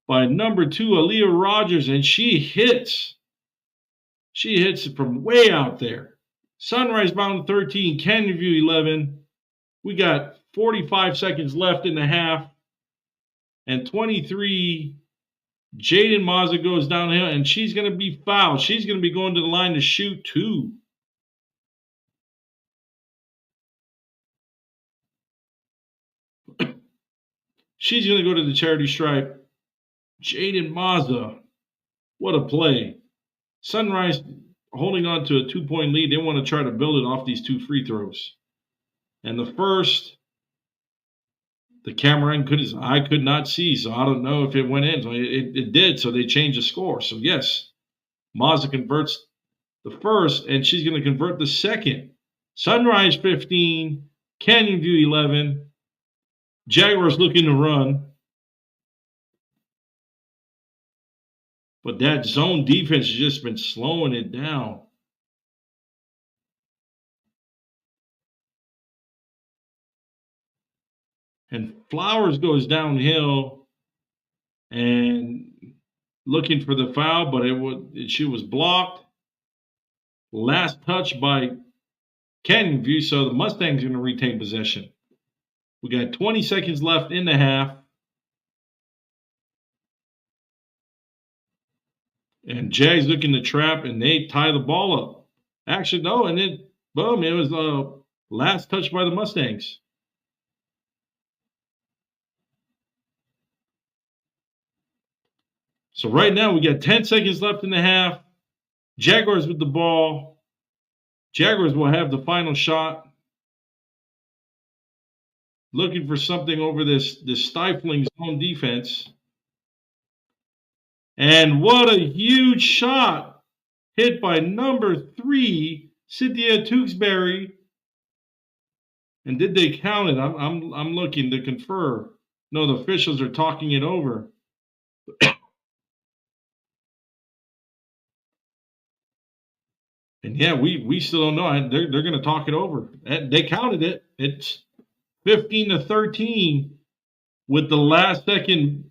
by number 2, AIA Rogers, and she hits. She hits it from way out there. Sunrise Mountain 13, Canyon View 11. We got 45 seconds left in the half. And 23, Jaden Mazza goes downhill, and she's going to be fouled. She's going to be going to the line to shoot 2. She's going to go to the charity stripe. Jaden Mazza. What a play. Sunrise holding on to a 2-point lead. They want to try to build it off these 2 free throws. And the first The camera I could not see, so I don't know if it went in. So it did, so they changed the score. So yes, Mazda converts the first, and she's going to convert the second. Sunrise 15, Canyon View 11. Jaguars looking to run. But that zone defense has just been slowing it down. And Flowers goes downhill and looking for the foul, but she was blocked. Last touch by Canyon View, so the Mustangs are going to retain possession. We got 20 seconds left in the half. And Jags looking to trap, and they tie the ball up. Actually, no, and then, boom, it was last touch by the Mustangs. So right now, we got 10 seconds left in the half. Jaguars with the ball. Jaguars will have the final shot. Looking for something over this stifling zone defense. And what a huge shot hit by number 3, Cynthia Tewksbury. And did they count it? I'm looking to confer. No, the officials are talking it over. And yeah, we still don't know. They're going to talk it over. They counted it. It's 15-13 with the last second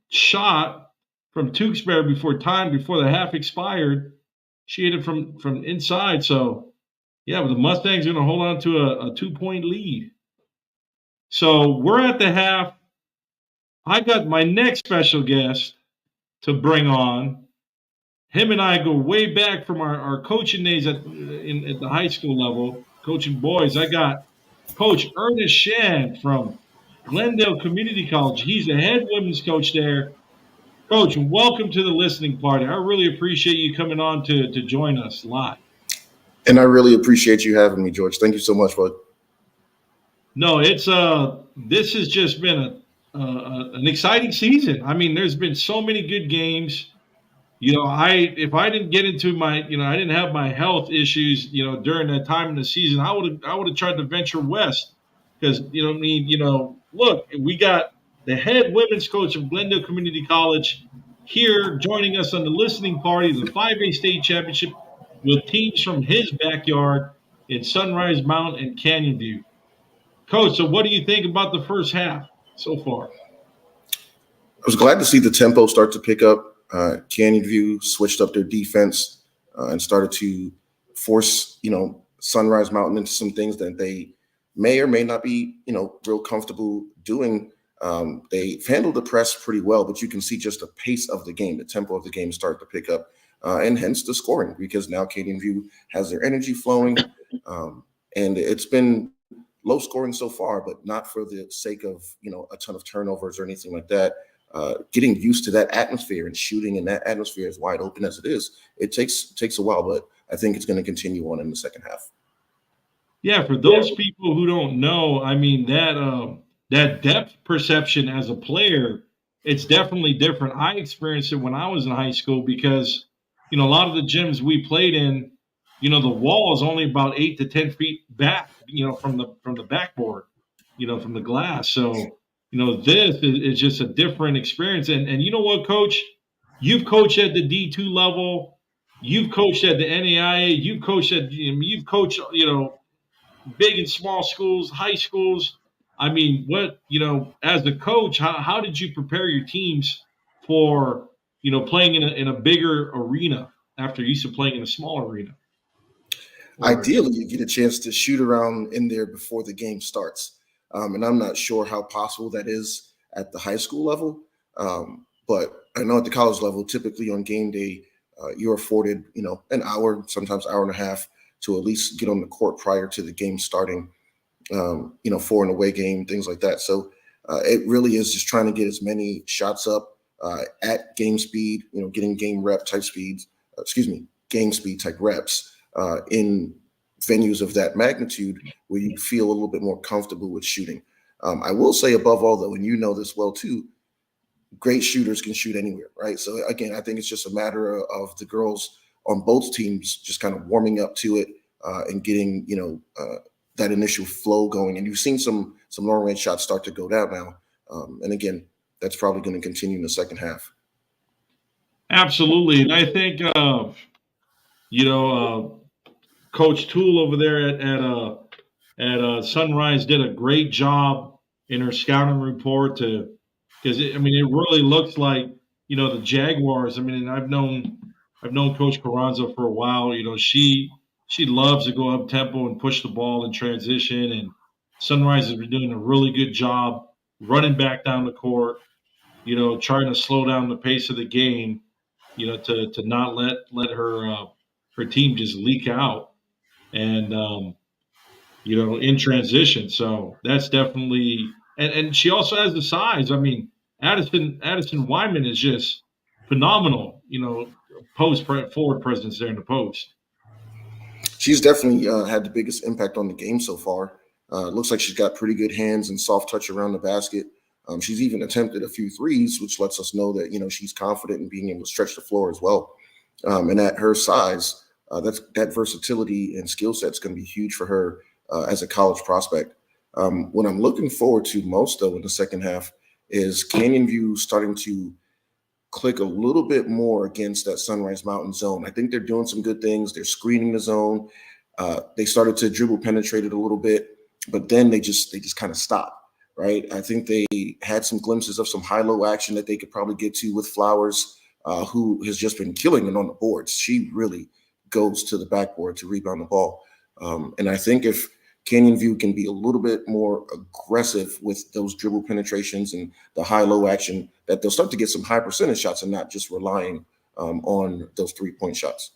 shot from Tewksbury before the half expired. She hit it from inside. So yeah, but the Mustangs are going to hold on to a 2-point lead. So we're at the half. I got my next special guest to bring on. Him and I go way back from our coaching days at the high school level, coaching boys. I got Coach Ernest Shand from Glendale Community College. He's the head women's coach there. Coach, welcome to the listening party. I really appreciate you coming on to join us live. And I really appreciate you having me, George. Thank you so much, bud. No, it's this has just been an exciting season. I mean, there's been so many good games. If I didn't get into I didn't have my health issues, during that time in the season, I would have tried to venture west because, look, we got the head women's coach of Glendale Community College here joining us on the listening party of the 5A state championship with teams from his backyard in Sunrise Mountain and Canyon View. Coach, so what do you think about the first half so far? I was glad to see the tempo start to pick up. Canyon View switched up their defense and started to force, Sunrise Mountain into some things that they may or may not be, real comfortable doing. They handled the press pretty well, but you can see just the pace of the game, the tempo of the game start to pick up, and hence the scoring, because now Canyon View has their energy flowing, and it's been low scoring so far, but not for the sake of, a ton of turnovers or anything like that. Getting used to that atmosphere and shooting in that atmosphere as wide open as it is, it takes a while, but I think it's going to continue on in the second half. Yeah, for those people who don't know, I mean that depth perception as a player, it's definitely different. I experienced it when I was in high school because, a lot of the gyms we played in, the wall is only about 8 to 10 feet back, from the backboard, from the glass. So this is just a different experience. And you know what, Coach? You've coached at the D2 level. You've coached at the NAIA. You've coached big and small schools, high schools. I mean, as a coach, how did you prepare your teams for, playing in a bigger arena after you used to playing in a small arena? Ideally, you get a chance to shoot around in there before the game starts. And I'm not sure how possible that is at the high school level. But I know at the college level, typically on game day, you're afforded, an hour, sometimes hour and a half to at least get on the court prior to the game starting, for an away game, things like that. So it really is just trying to get as many shots up at game speed, getting game speed type reps in venues of that magnitude where you feel a little bit more comfortable with shooting. I will say above all, though, and you know this well too, great shooters can shoot anywhere, right? So again, I think it's just a matter of the girls on both teams just kind of warming up to it and getting that initial flow going. And you've seen some long range shots start to go down now. And again, that's probably going to continue in the second half. Absolutely, and I think Coach Toole over there at Sunrise did a great job in her scouting report because it really looks like the Jaguars. I mean, and I've known Coach Carranza for a while. She loves to go up tempo and push the ball in transition, and Sunrise has been doing a really good job running back down the court. Trying to slow down the pace of the game. To not let her team just leak out and in transition. So that's definitely and she also has the size. I mean, Addison Wyman is just phenomenal. Forward presence there in the post. She's definitely had the biggest impact on the game so far. It looks like she's got pretty good hands and soft touch around the basket. She's even attempted a few threes, which lets us know that she's confident in being able to stretch the floor as well. And at her size, that versatility and skill set is going to be huge for her as a college prospect. What I'm looking forward to most, though, in the second half is Canyon View starting to click a little bit more against that Sunrise Mountain zone. I think they're doing some good things. They're screening the zone. They started to dribble penetrate it a little bit, but then they just kind of stopped. Right. I think they had some glimpses of some high-low action that they could probably get to with Flowers, who has just been killing it on the boards. She really goes to the backboard to rebound the ball. And I think if Canyon View can be a little bit more aggressive with those dribble penetrations and the high-low action, that they'll start to get some high percentage shots and not just relying on those 3-point shots.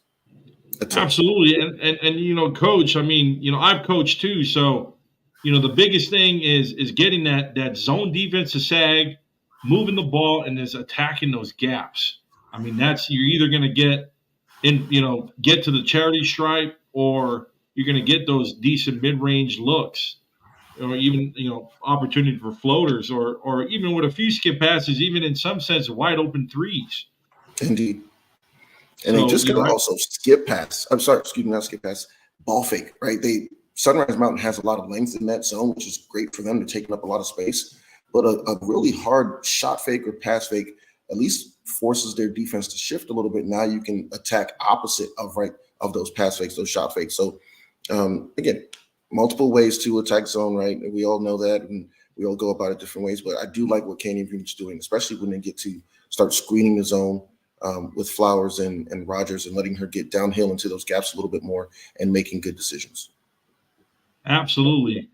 Absolutely. And Coach, I've coached too. So, the biggest thing is getting that zone defense to sag, moving the ball, and is attacking those gaps. I mean, you're either going to get to the charity stripe, or you're going to get those decent mid-range looks, or even opportunity for floaters, or even with a few skip passes, even in some sense wide open threes. Indeed. And they just got to also skip pass. I'm sorry, excuse me, not skip pass, ball fake, right? Sunrise Mountain has a lot of length in that zone, which is great for them. They're taking up a lot of space. But a really hard shot fake or pass fake at least forces their defense to shift a little bit. Now you can attack opposite of those pass fakes, those shot fakes. So, again, multiple ways to attack zone, right? And we all know that, and we all go about it different ways. But I do like what Canyon View is doing, especially when they get to start screening the zone with Flowers and Rogers and letting her get downhill into those gaps a little bit more and making good decisions. Absolutely.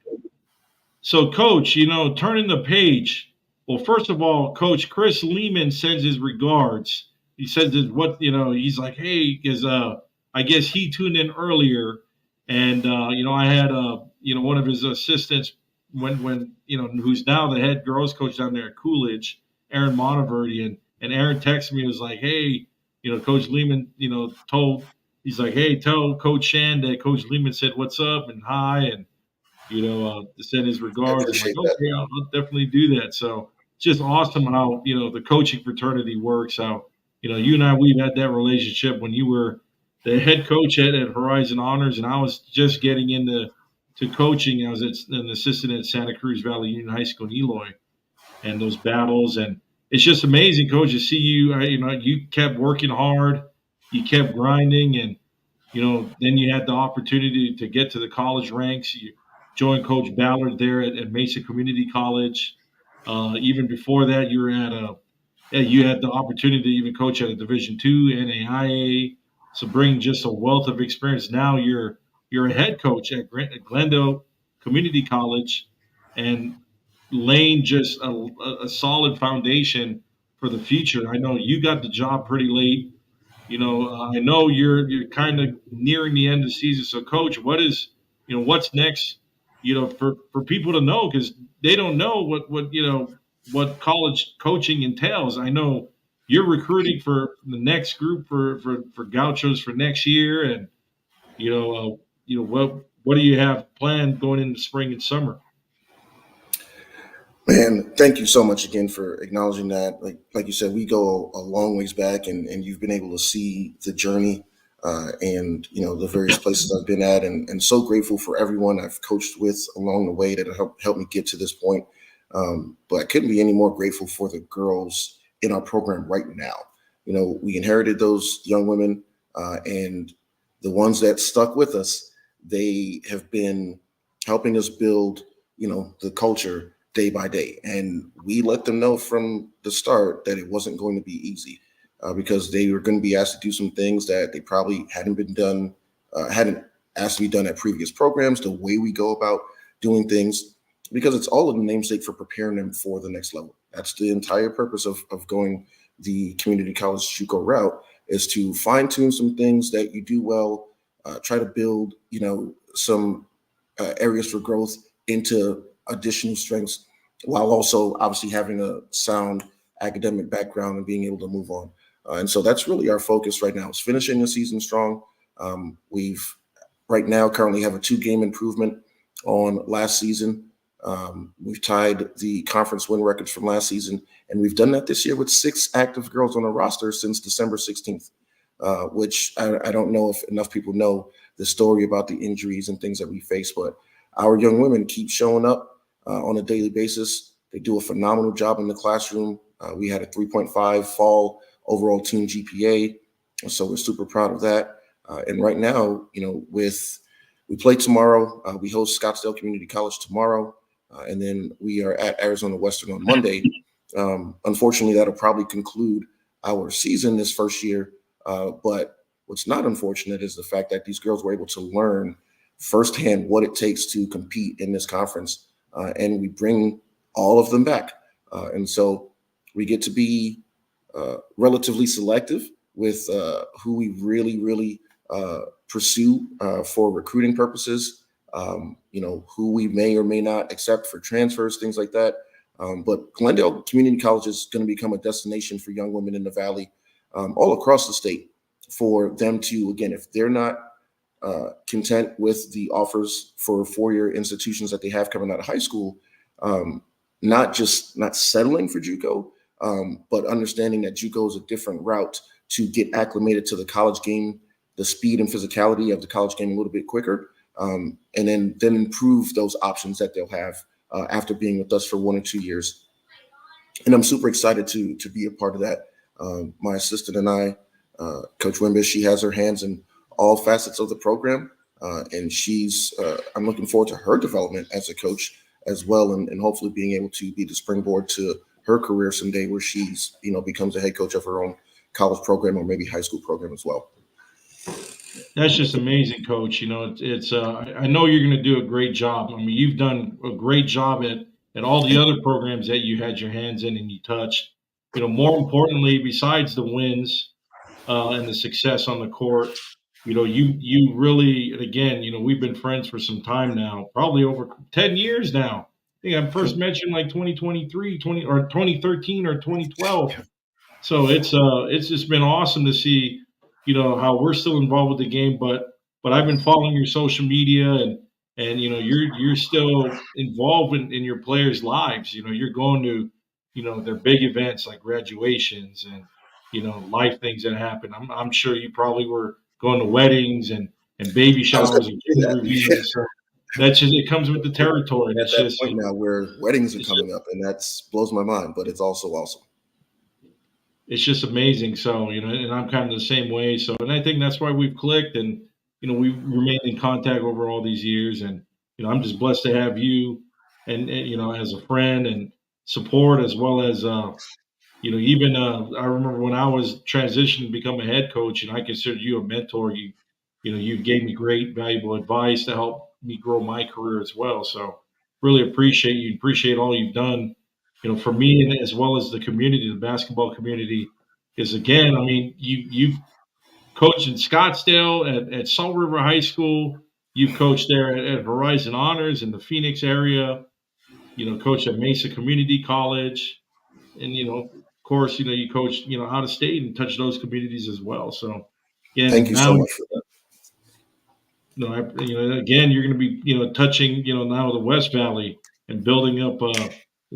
So, Coach, turning the page. Well, first of all, Coach Chris Lehman sends his regards. He says he's like, hey, because I guess he tuned in earlier, and I had one of his assistants when who's now the head girls coach down there at Coolidge, Aaron Monteverdi, and Aaron texted me, was like, hey, Coach Lehman, he's like, hey, tell Coach Shan that Coach Lehman said what's up and hi, and to send his regards. I'm like, okay, I'll definitely do that. So it's just awesome how the coaching fraternity works. How you and I, we've had that relationship when you were the head coach at Horizon Honors, and I was just getting into coaching. I was an assistant at Santa Cruz Valley Union High School in Eloy, and those battles, and it's just amazing, Coach, to see you. You kept working hard, you kept grinding, and then you had the opportunity to get to the college ranks. You joined Coach Ballard there at Mesa Community College. Even before that, you were you had the opportunity to even coach at a Division II and AIA. So bring just a wealth of experience. Now you're a head coach at Glendale Community College, and laying just a solid foundation for the future. I know you got the job pretty late. I know you're kind of nearing the end of the season. So, Coach, what's next? For people to know, because they don't know what college coaching entails. I know you're recruiting for the next group for Gauchos for next year, and what do you have planned going into spring and summer? Man, thank you so much again for acknowledging that. Like you said, we go a long ways back, and you've been able to see the journey, and the various places I've been at, and so grateful for everyone I've coached with along the way that helped me get to this point. But I couldn't be any more grateful for the girls in our program right now. We inherited those young women, and the ones that stuck with us, they have been helping us build, the culture day by day. And we let them know from the start that it wasn't going to be easy, because they were going to be asked to do some things that they probably hadn't asked to be done at previous programs, the way we go about doing things, because it's all in the namesake for preparing them for the next level. That's the entire purpose of going the community college JUCO route, is to fine tune some things that you do well, try to build, some areas for growth into additional strengths, while also obviously having a sound academic background and being able to move on. And so that's really our focus right now, is finishing the season strong. We've right now currently have a 2-game improvement on last season. We've tied the conference win records from last season, and we've done that this year with 6 active girls on the roster since December 16th, which I don't know if enough people know the story about the injuries and things that we face, but our young women keep showing up on a daily basis. They do a phenomenal job in the classroom. We had a 3.5 fall overall team GPA, so we're super proud of that. And right now, we play tomorrow. We host Scottsdale Community College tomorrow, and then we are at Arizona Western on Monday. Unfortunately, that'll probably conclude our season this first year. But what's not unfortunate is the fact that these girls were able to learn firsthand what it takes to compete in this conference, and we bring all of them back. And so we get to be relatively selective with who we really pursue for recruiting purposes, who we may or may not accept for transfers, things like that. But Glendale Community College is going to become a destination for young women in the Valley, all across the state, for them to, again, if they're not content with the offers for 4-year institutions that they have coming out of high school, not settling for JUCO, but understanding that JUCO is a different route to get acclimated to the college game, the speed and physicality of the college game a little bit quicker, and then improve those options that they'll have after being with us for 1 or 2 years. And I'm super excited to be a part of that. My assistant and I, Coach Wimbish, she has her hands in all facets of the program, and I'm looking forward to her development as a coach as well, and hopefully being able to be the springboard to her career someday, where she's becomes a head coach of her own college program or maybe high school program as well. That's just amazing, Coach. It's I know you're going to do a great job. I mean, you've done a great job at all the other programs that you had your hands in and you touched. More importantly, besides the wins and the success on the court, you really, and again, we've been friends for some time now, probably over 10 years now. I think I first met you in like 2023, 2013 or 2012. So it's just been awesome to see, how we're still involved with the game, but I've been following your social media, and you're still involved in your players' lives. You're going to, their big events like graduations and life things that happen. I'm sure you probably were going to weddings and baby I was going showers to and say kid that. reveals. So that's just, it comes with the territory. At It's that just point now where weddings are it's coming up, and that's blows my mind, but it's also awesome. it's just amazing. So, and I'm kind of the same way. So, and I think that's why we've clicked, and, we've remained in contact over all these years. And, I'm just blessed to have you and as a friend and support, as well as, even, I remember when I was transitioning to become a head coach, and I considered you a mentor. You gave me great, valuable advice to help me grow my career as well. So really appreciate all you've done, for me, and as well as the community, the basketball community. Is, again, I mean, you've coached in Scottsdale at Salt River High School. You've coached there at Horizon Honors in the Phoenix area. Coached at Mesa Community College, and of course, you coached out of state and touched those communities as well. So Thank again, you so now much for that. again, you're going to be touching now the West Valley and building up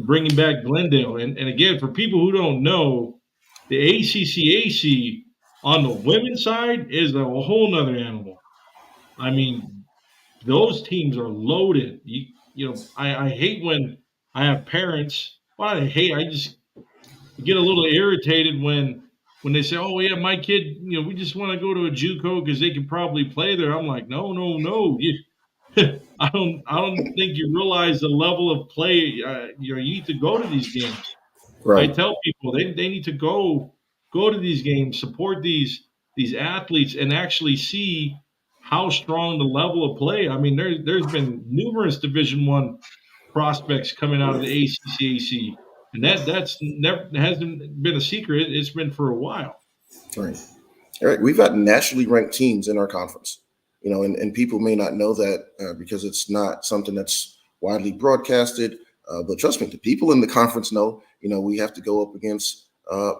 bringing back Glendale. And again, for people who don't know, the ACCAC on the women's side is a whole nother animal. I mean, those teams are loaded. I hate when I have parents. Well, I just get a little irritated when they say, "Oh yeah, my kid, we just want to go to a JUCO because they can probably play there." I'm like, no, no, no. I don't think you realize the level of play. You need to go to these games. I Right. tell people they need to go to these games, support these athletes, and actually see how strong the level of play. I mean, there's been numerous Division I prospects coming out of the ACCAC, and that's never hasn't been a secret. It's been for a while. Right. All right. We've got nationally ranked teams in our conference, and people may not know that because it's not something that's widely broadcasted. But trust me, the people in the conference know. We have to go up against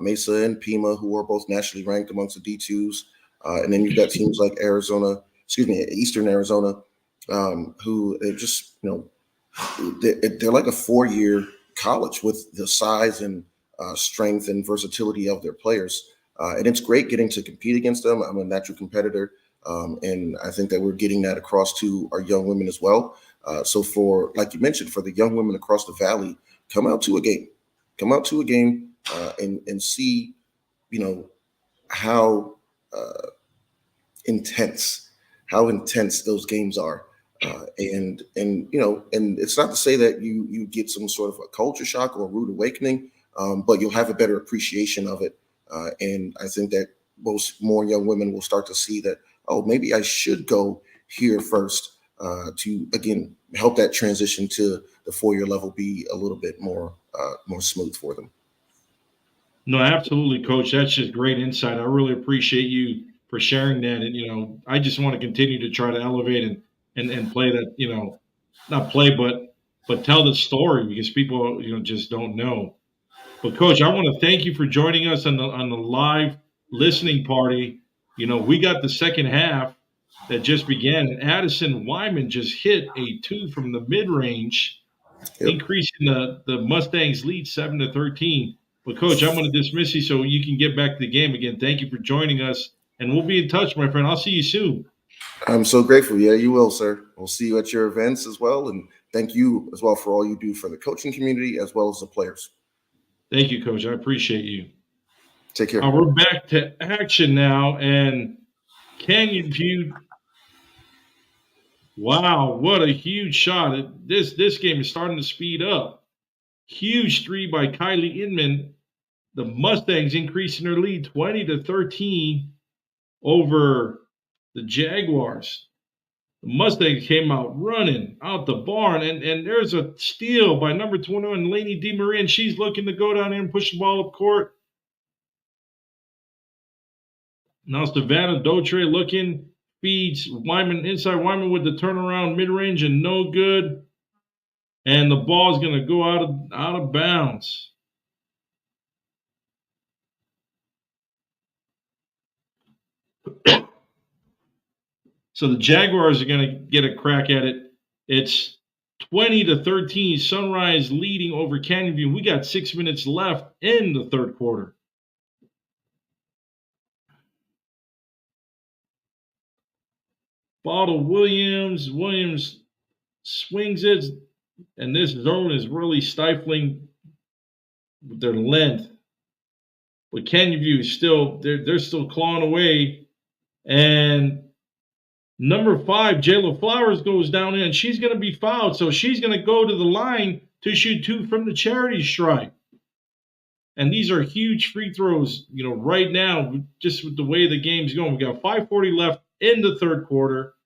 Mesa and Pima, who are both nationally ranked amongst the D2s. And then you've got teams like Eastern Arizona, who are just, they're like a 4-year college with the size and strength and versatility of their players. And it's great getting to compete against them. I'm a natural competitor. And I think that we're getting that across to our young women as well. So like you mentioned, for the young women across the valley, come out to a game, and see, how intense, those games are. And it's not to say that you get some sort of a culture shock or a rude awakening, but you'll have a better appreciation of it. And I think that more young women will start to see that, oh, maybe I should go here first, to again help that transition to the 4-year level be a little bit more smooth for them. No, absolutely, Coach. That's just great insight. I really appreciate you for sharing that. And I just want to continue to try to elevate and play that. Not play, but tell the story because people just don't know. But Coach, I want to thank you for joining us on the live listening party. We got the second half that just began, and Addison Wyman just hit a two from the mid range, Yep. increasing the Mustangs lead 7-13. But Coach, I'm going to dismiss you so you can get back to the game again. Thank you for joining us, and we'll be in touch, my friend. I'll see you soon. I'm so grateful. Yeah, you will, sir. We'll see you at your events as well. And thank you as well for all you do for the coaching community as well as the players. Thank you, Coach. I appreciate you. Take care. We're back to action now, and Canyon View. Wow, what a huge shot. This game is starting to speed up. Huge three by Kylie Inman. The Mustangs increasing their lead 20-13 over the Jaguars. The Mustangs came out running out the barn, and there's a steal by number 21, Lainey DeMarie, and she's looking to go down there and push the ball up court. Now Savannah Dautre looking, feeds Wyman inside. Wyman with the turnaround mid-range and no good. And the ball's going to go out of bounds. So the Jaguars are going to get a crack at it. It's 20-13. Sunrise leading over Canyon View. We got 6 minutes left in the third quarter. Ball to Williams. Williams swings it, and this zone is really stifling with their length. But Canyon View is still they're still clawing away, and number 5, Jayla Flowers goes down in, and she's going to be fouled, so she's going to go to the line to shoot 2 from the charity stripe. And these are huge free throws, right now, just with the way the game's going. We got 5:40 left in the third quarter.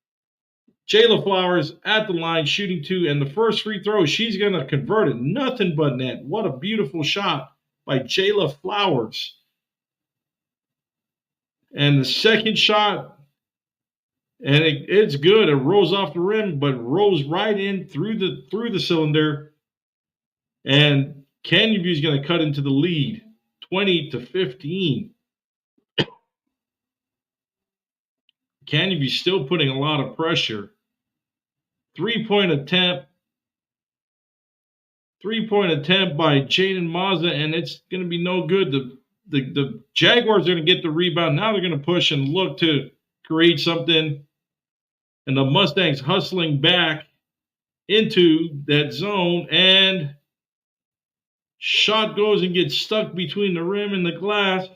Jayla Flowers at the line shooting 2, and the first free throw, she's going to convert it. Nothing but net. What a beautiful shot by Jayla Flowers. And the second shot, and it's good. It rolls off the rim, but rolls right in through the cylinder. And Canyon View is going to cut into the lead, 20-15. Canyon View still putting a lot of pressure. 3-point attempt 3-point attempt by Jaden Mazza, and it's going to be no good. The Jaguars are going to get the rebound. Now they're going to push and look to create something. And the Mustangs hustling back into that zone, and shot goes and gets stuck between the rim and the glass.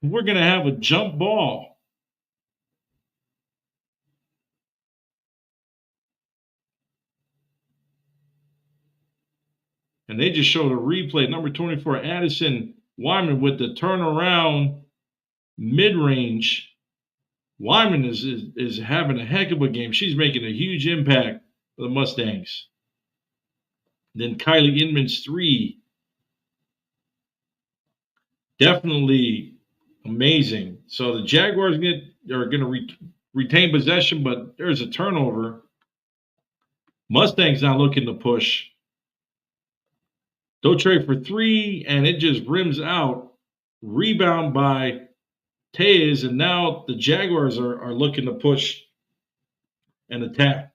We're going to have a jump ball. And they just showed a replay. Number 24, Addison Wyman with the turnaround mid-range. Wyman is having a heck of a game. She's making a huge impact for the Mustangs. Then Kylie Inman's 3. Definitely amazing. So the Jaguars are going to retain possession, but there's a turnover. Mustangs now looking to push. Dautre for 3, and it just rims out. Rebound by Tejas, and now the Jaguars are looking to push and attack.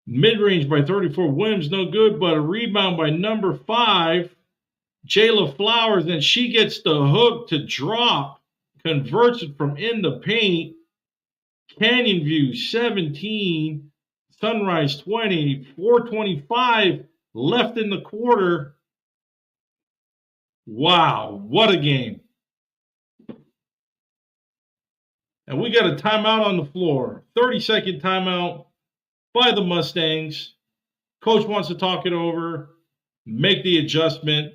Mid-range by 34, Williams no good, but a rebound by number 5, Jayla Flowers, and she gets the hook to drop, converts it from in the paint. Canyon View 17, Sunrise 20, 4:25 left in the quarter. Wow, what a game. And we got a timeout on the floor. 30-second timeout by the Mustangs. Coach wants to talk it over, make the adjustment.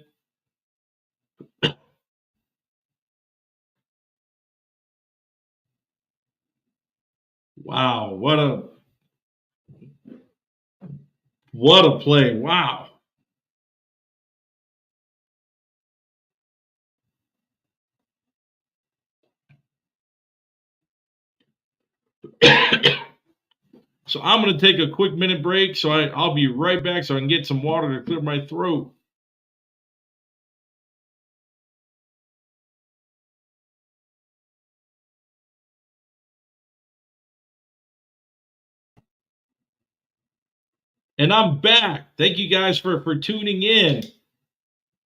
Wow, what a play. Wow. So I'm going to take a quick minute break. So I'll be right back so I can get some water to clear my throat. And I'm back. Thank you guys for tuning in.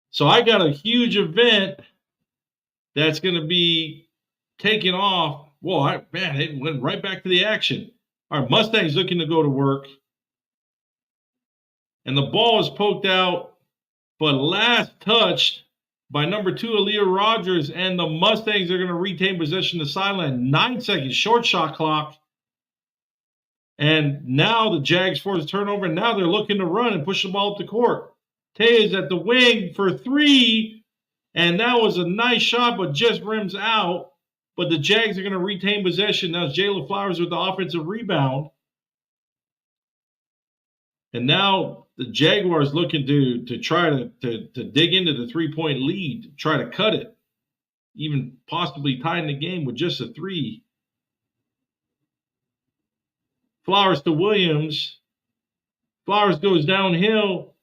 So I got a huge event that's going to be taking off. Well, it went right back to the action. Our Mustangs looking to go to work. And the ball is poked out, but last touched by number 2, Aaliyah Rogers. And the Mustangs are going to retain possession of the sideline. 9 seconds, short shot clock. And now the Jags force a turnover. And now they're looking to run and push the ball up the court. Tay is at the wing for 3. And that was a nice shot, but just rims out. But the Jags are going to retain possession. Now it's Jayla Flowers with the offensive rebound. And now the Jaguars looking to try to dig into the 3-point lead, try to cut it, even possibly tying the game with just a 3. Flowers to Williams. Flowers goes downhill,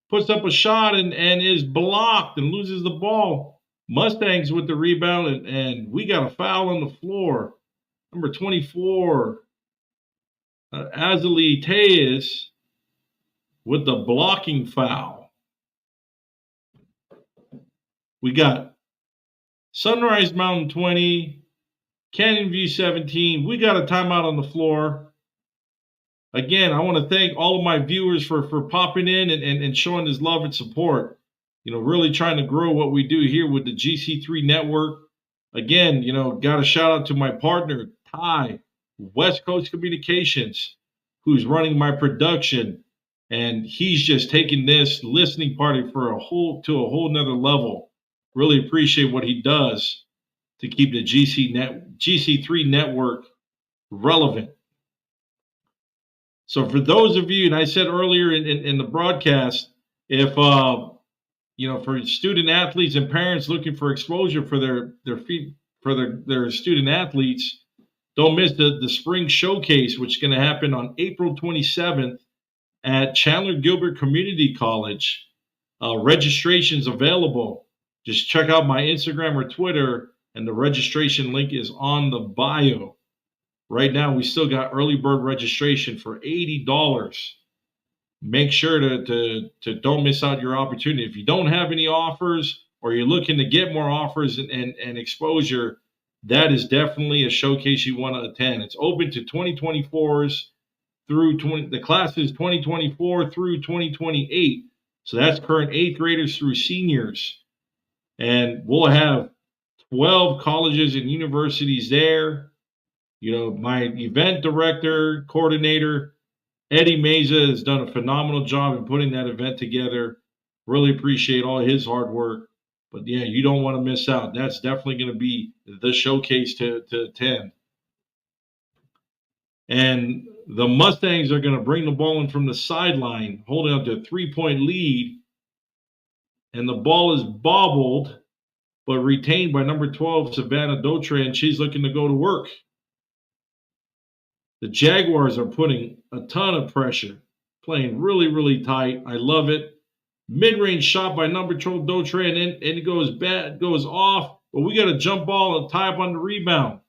puts up a shot and is blocked and loses the ball. Mustangs with the rebound, and we got a foul on the floor. Number 24, Azalee Tejas with the blocking foul. We got Sunrise Mountain 20, Canyon View 17. We got a timeout on the floor. Again, I want to thank all of my viewers for popping in and showing this love and support. You know, really trying to grow what we do here with the GC3 network. Again, you know, got a shout out to my partner, Ty, West Coast Communications, who's running my production. And he's just taking this listening party for a whole nother level. Really appreciate what he does to keep the GC3 network relevant. So for those of you, and I said earlier in the broadcast, if for student athletes and parents looking for exposure for their student athletes, don't miss the spring showcase, which is going to happen on April 27th at Chandler Gilbert Community College. Registration's available. Just check out my Instagram or Twitter, and the registration link is on the bio. Right now, we still got early bird registration for $80. make sure to don't miss out your opportunity. If you don't have any offers or you're looking to get more offers and exposure, that is definitely a showcase you want to attend. It's open to 2024s through the class is 2024 through 2028. So that's current 8th graders through seniors. And we'll have 12 colleges and universities there. You know, my event director, coordinator, Eddie Meza, has done a phenomenal job in putting that event together. Really appreciate all his hard work. But yeah, you don't want to miss out. That's definitely going to be the showcase to attend. And the Mustangs are going to bring the ball in from the sideline, holding up to a 3-point lead. And the ball is bobbled, but retained by number 12, Savannah Dotre, and she's looking to go to work. The Jaguars are putting a ton of pressure, playing really, really tight. I love it. Mid-range shot by number 12, Dotre, and it goes off, but we got a jump ball and tie up on the rebound.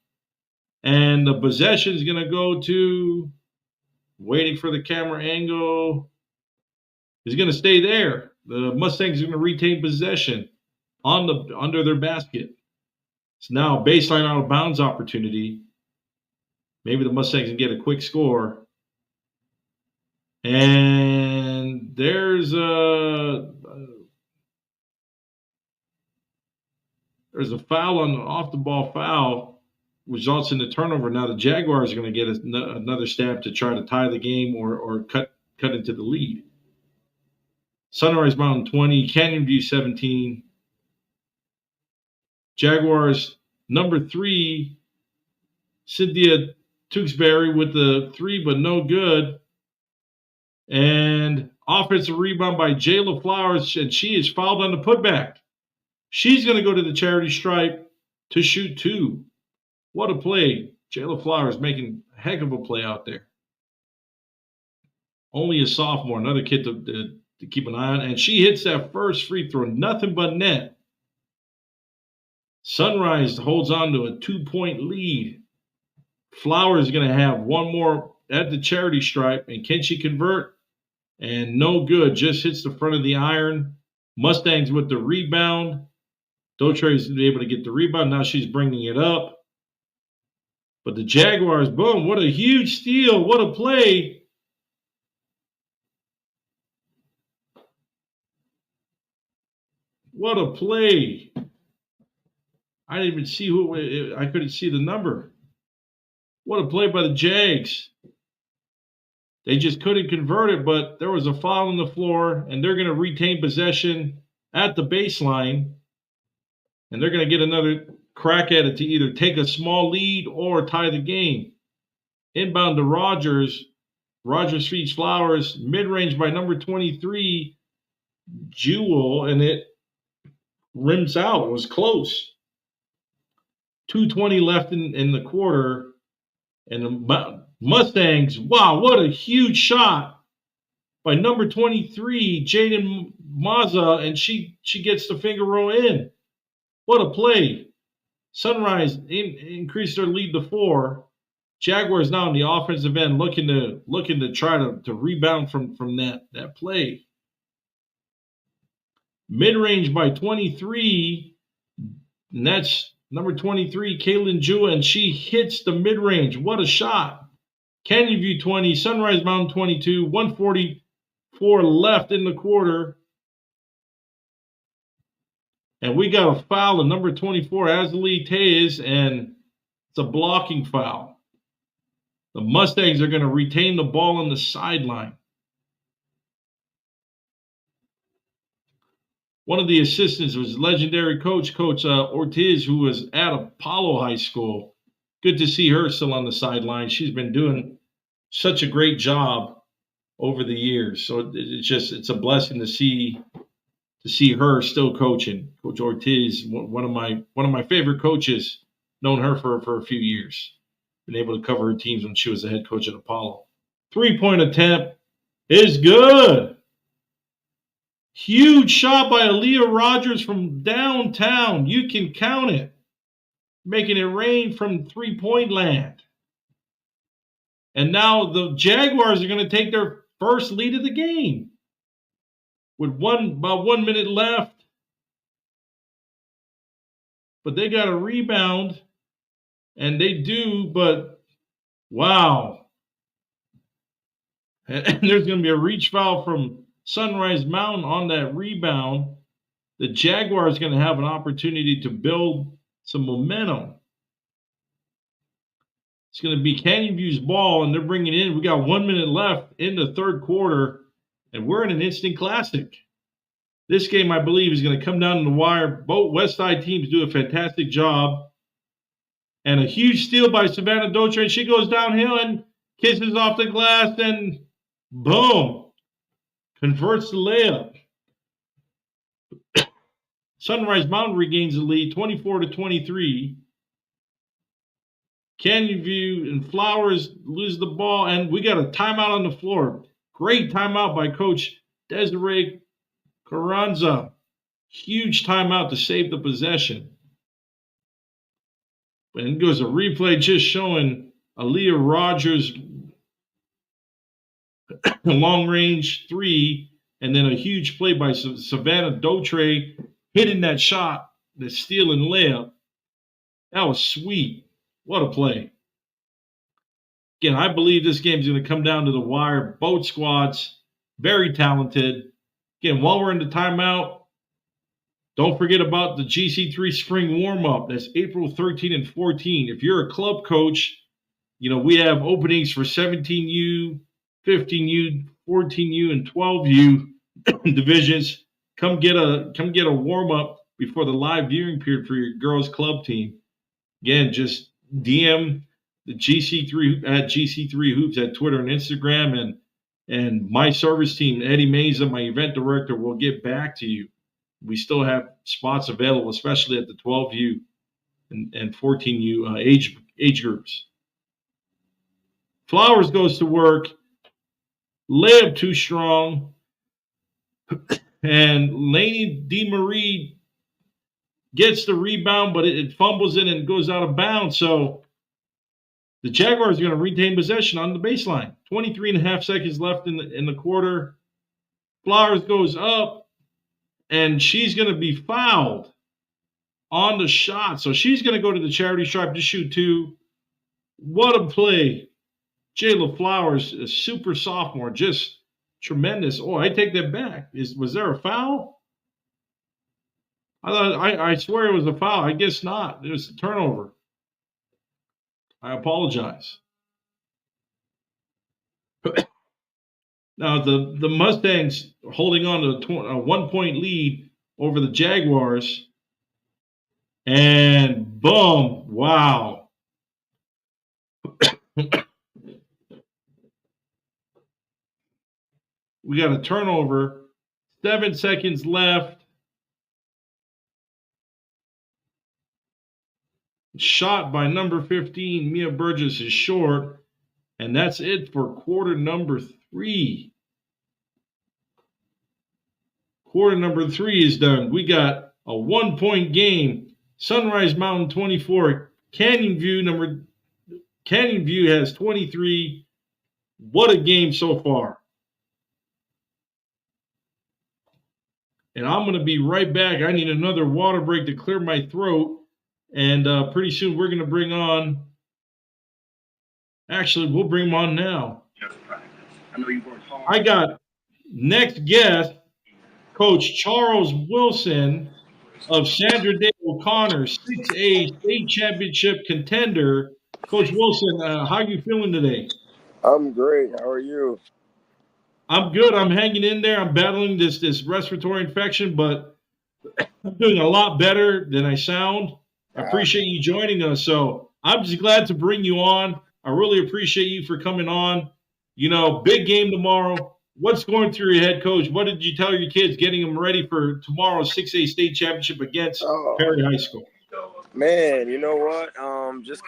And the possession is going to go to, waiting for the camera angle, is going to stay there. The Mustangs are going to retain possession under their basket. It's now a baseline out of bounds opportunity. Maybe the Mustangs can get a quick score. And there's a foul on off the ball foul, results in the turnover. Now the Jaguars are going to get another stab to try to tie the game or cut into the lead. Sunrise Mountain 20, Canyon View 17. Jaguars number 3, Cynthia Tewksbury with the 3, but no good. And offensive rebound by Jayla Flowers, and she is fouled on the putback. She's going to go to the charity stripe to shoot 2. What a play. Jayla Flowers making a heck of a play out there. Only a sophomore, another kid to keep an eye on. And she hits that first free throw, nothing but net. Sunrise holds on to a 2-point lead. Flowers is going to have one more at the charity stripe. And can she convert? And no good. Just hits the front of the iron. Mustangs with the rebound. Dotre is able to get the rebound. Now she's bringing it up. But the Jaguars, boom, what a huge steal. What a play. What a play. I didn't even see I couldn't see the number. What a play by the Jags. They just couldn't convert it, but there was a foul on the floor, and they're going to retain possession at the baseline, and they're going to get another crack at it to either take a small lead or tie the game. Inbound to Rogers. Rogers feeds Flowers. Mid-range by number 23, Jewel, and it rims out. It was close. 2:20 left in the quarter, and the Mustangs, wow, what a huge shot by number 23, Jaden Maza, and she gets the finger roll in. What a play. Sunrise increased their lead to 4. Jaguars now on the offensive end looking to try to rebound from that play. Mid-range by 23, and that's number 23, Kaylin Jewell, and she hits the mid-range. What a shot. Canyon View 20, Sunrise Mountain 22, 144 left in the quarter. And we got a foul on number 24, Azalee Tays, and it's a blocking foul. The Mustangs are going to retain the ball on the sideline. One of the assistants was legendary Coach Ortiz, who was at Apollo High School. Good to see her still on the sideline. She's been doing such a great job over the years. So it's a blessing to see her still coaching. Coach Ortiz, one of my favorite coaches. Known her for a few years. Been able to cover her teams when she was the head coach at Apollo. 3-point attempt is good. Huge shot by Aaliyah Rogers from downtown. You can count it. Making it rain from 3-point land. And now the Jaguars are going to take their first lead of the game with about 1 minute left. But they got a rebound, and they do, but wow. And there's going to be a reach foul from Sunrise Mountain on that rebound. The Jaguars are going to have an opportunity to build some momentum. It's going to be Canyon View's ball, and they're bringing it in. We got 1 minute left in the third quarter, and we're in an instant classic. This game, I believe, is going to come down to the wire. Both West Side teams do a fantastic job. And a huge steal by Savannah Dotre, and she goes downhill and kisses off the glass, and boom, converts the layup. Sunrise Mountain regains the lead, 24-23. Canyon View and Flowers lose the ball, and we got a timeout on the floor. Great timeout by Coach Desiree Carranza. Huge timeout to save the possession. And it goes a replay just showing Aaliyah Rogers a long-range three, and then a huge play by Savannah Dotre hitting that shot, the steal and layup. That was sweet. What a play. Again, I believe this game is going to come down to the wire. Both squads, very talented. Again, while we're in the timeout, don't forget about the GC3 spring warm-up. That's April 13 and 14. If you're a club coach, we have openings for 17U, 15U, 14U, and 12U divisions. Come get a warm-up before the live viewing period for your girls club team. Again, just DM the GC3 at GC3 Hoops at Twitter and Instagram, and my service team, Eddie Meza, my event director, will get back to you. We still have spots available, especially at the 12U and 14U age groups. Flowers goes to work. Layup too strong. And Lainey DeMarie gets the rebound, but it fumbles in and goes out of bounds. So the Jaguars are going to retain possession on the baseline. 23 and a half seconds left in the quarter. Flowers goes up, and she's going to be fouled on the shot. So she's going to go to the charity stripe to shoot two. What a play. Jayla Flowers, a super sophomore, just tremendous. Oh, I take that back. Was there a foul? I swear it was a foul. I guess not. It was a turnover. I apologize. Now the Mustangs holding on to a 1-point lead over the Jaguars. And boom, wow. We got a turnover. 7 seconds left. Shot by number 15, Mia Burgess, is short. And that's it for quarter number 3. Quarter number 3 is done. We got a 1-point game. Sunrise Mountain 24. Canyon View has 23. What a game so far. And I'm going to be right back. I need another water break to clear my throat. And pretty soon we're going to bring on. Actually, we'll bring him on now. I got next guest, Coach Charles Wilson of Sandra Day O'Connor, 6A state championship contender. Coach Wilson, how are you feeling today? I'm great. How are you? I'm good. I'm hanging in there. I'm battling this respiratory infection, but I'm doing a lot better than I sound. I appreciate you joining us. So I'm just glad to bring you on. I really appreciate you for coming on. Big game tomorrow. What's going through your head, Coach? What did you tell your kids getting them ready for tomorrow's 6A state championship against Perry High School? Man, you know what? Just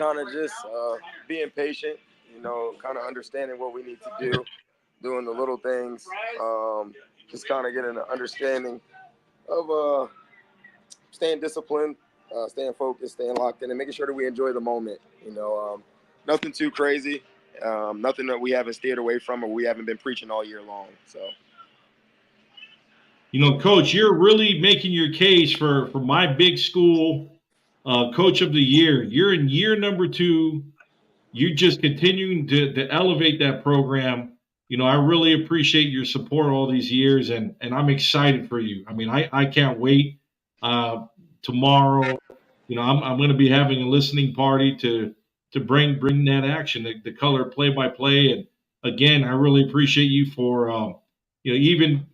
being patient, kind of understanding what we need to do, doing the little things, just kind of getting an understanding of staying disciplined, staying focused, staying locked in, and making sure that we enjoy the moment. Nothing too crazy, Nothing that we haven't steered away from or we haven't been preaching all year long. So. Coach, you're really making your case for my big school coach of the year. You're in year number 2. You're just continuing to elevate that program. I really appreciate your support all these years, and I'm excited for you. I mean, I can't wait. Tomorrow, I'm going to be having a listening party to bring that action, the color play-by-play. And again, I really appreciate you for even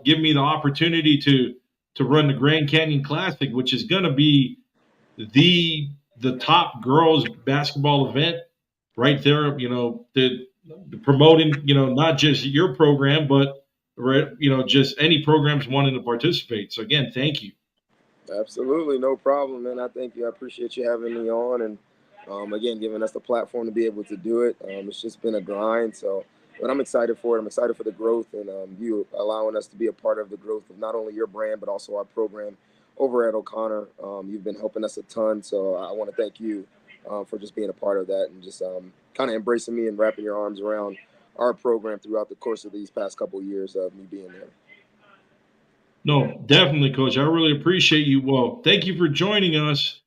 give me the opportunity to run the Grand Canyon Classic, which is going to be the top girls basketball event right there. The promoting not just your program, but just any programs wanting to participate. So again, thank you. Absolutely, no problem, man. I thank you. I appreciate you having me on, and again, giving us the platform to be able to do it. It's just been a grind, but I'm excited for it. I'm excited for the growth, and you allowing us to be a part of the growth of not only your brand but also our program over at O'Connor. You've been helping us a ton, so I want to thank you for just being a part of that and just kind of embracing me and wrapping your arms around our program throughout the course of these past couple of years of me being there. No, definitely, Coach. I really appreciate you. Well, thank you for joining us,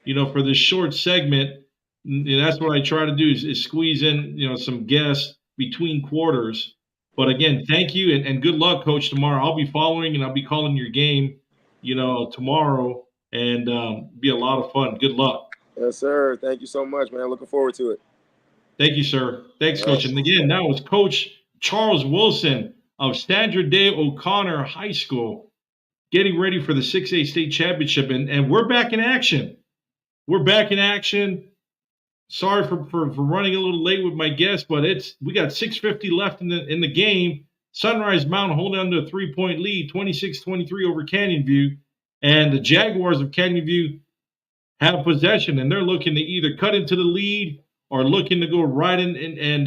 for this short segment. And that's what I try to do is squeeze in, some guests between quarters. But again, thank you and good luck, Coach, tomorrow. I'll be following and I'll be calling your game, tomorrow, and be a lot of fun. Good luck. Yes, sir. Thank you so much, man. Looking forward to it. Thank you, sir. Thanks, Coach. And again, that was Coach Charles Wilson of Sandra Day O'Connor High School, getting ready for the 6A state championship. And we're back in action. We're back in action. Sorry for running a little late with my guest, but we got 6:50 left in the game. Sunrise Mountain holding on to a 3-point lead, 26-23 over Canyon View. And the Jaguars of Canyon View have possession, and they're looking to either cut into the lead or looking to go right in and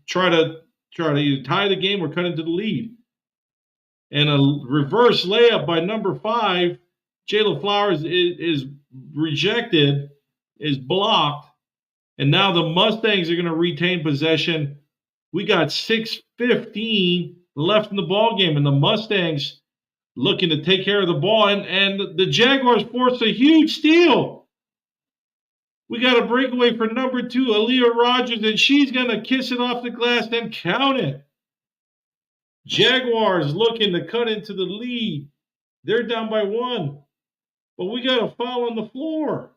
try to either tie the game or cut into the lead. And a reverse layup by number 5, Jayla Flowers, is rejected, is blocked. And now the Mustangs are going to retain possession. We got 6:15 left in the ball game, and the Mustangs looking to take care of the ball. And the Jaguars forced a huge steal. We got a breakaway for number 2, Aaliyah Rogers, and she's going to kiss it off the glass and count it. Jaguars looking to cut into the lead. They're down by 1. But we got a foul on the floor.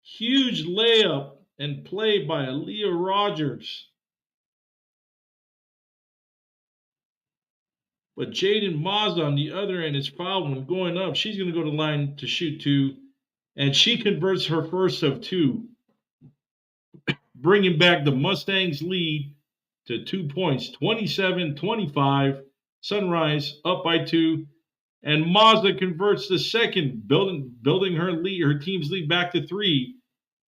Huge layup and play by Aaliyah Rogers. But Jaden Mazza on the other end is fouled when going up. She's going to go to the line to shoot 2. And she converts her first of 2. Bringing back the Mustangs lead to 2 points, 27-25. Sunrise up by 2. And Mazda converts the second, building her team's lead back to 3.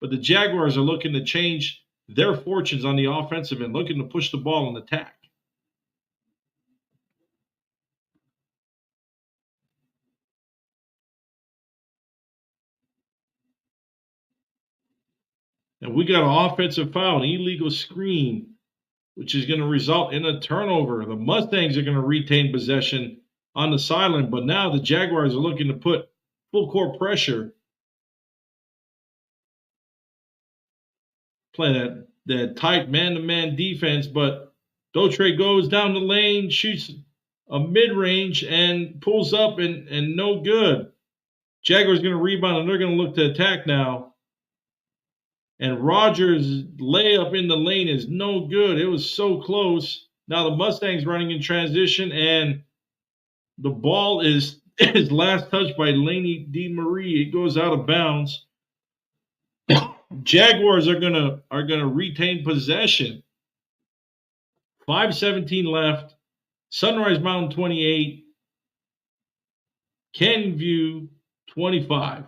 But the Jaguars are looking to change their fortunes on the offensive end, looking to push the ball and attack. And we got an offensive foul, an illegal screen, which is going to result in a turnover. The Mustangs are going to retain possession on the sideline, but now the Jaguars are looking to put full court pressure. Play that tight man-to-man defense, but Dautre goes down the lane, shoots a mid-range, and pulls up and no good. Jaguars going to rebound, and they're going to look to attack now. And Rogers' layup in the lane is no good. It was so close. Now the Mustangs running in transition, and the ball is last touched by Lainey DeMarie. It goes out of bounds. Jaguars are gonna retain possession. 5:17 left. Sunrise Mountain 28. Canyon View 25.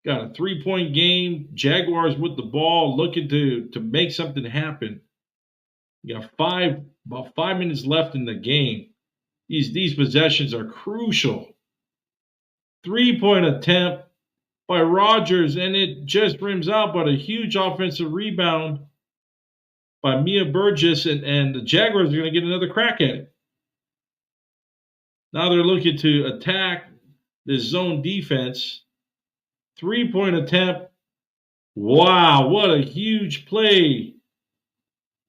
Got a 3-point game. Jaguars with the ball, looking to make something happen. You got about 5 minutes left in the game. These possessions are crucial. 3-point attempt by Rogers, and it just rims out, but a huge offensive rebound by Mia Burgess, and the Jaguars are going to get another crack at it. Now they're looking to attack this zone defense. 3-point attempt. Wow, what a huge play.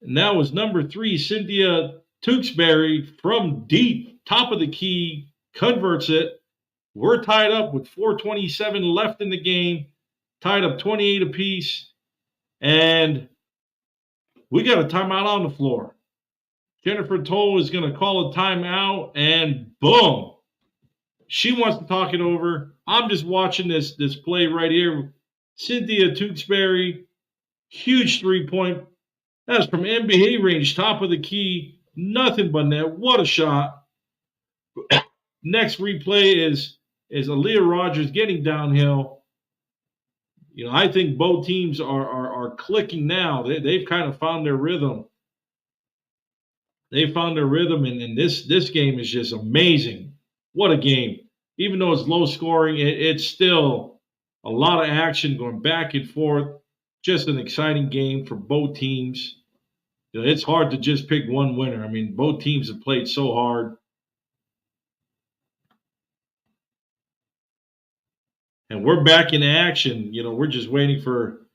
And that was number 3, Cynthia Tewksbury from deep, top of the key, converts it. We're tied up with 4:27 left in the game, tied up 28 apiece, and we got a timeout on the floor. Jennifer Toll is going to call a timeout, and boom. She wants to talk it over. I'm just watching this play right here. Cynthia Tewksbury, huge 3-point. That's from NBA range, top of the key. Nothing but net. What a shot. Next replay is Aaliyah Rogers getting downhill. I think both teams are clicking now. They've kind of found their rhythm. They found their rhythm, and this game is just amazing. What a game. Even though it's low scoring, it's still a lot of action going back and forth. Just an exciting game for both teams. It's hard to just pick one winner. I mean, both teams have played so hard. And we're back in action. We're just waiting for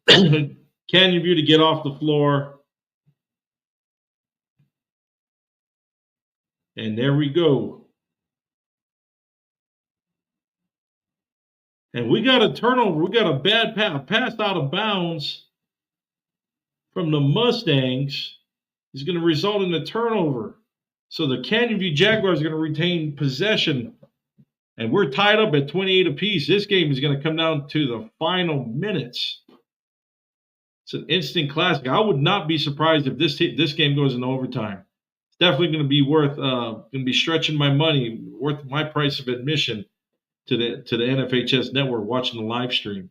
Canyon View to get off the floor. And there we go. And we got a turnover. We got a bad pass out of bounds from the Mustangs. Is going to result in a turnover. So the Canyon View Jaguars are going to retain possession. And we're tied up at 28 apiece. This game is going to come down to the final minutes. It's an instant classic. I would not be surprised if this game goes into overtime. It's definitely going to be going to be stretching my money, worth my price of admission to the NFHS network watching the live stream.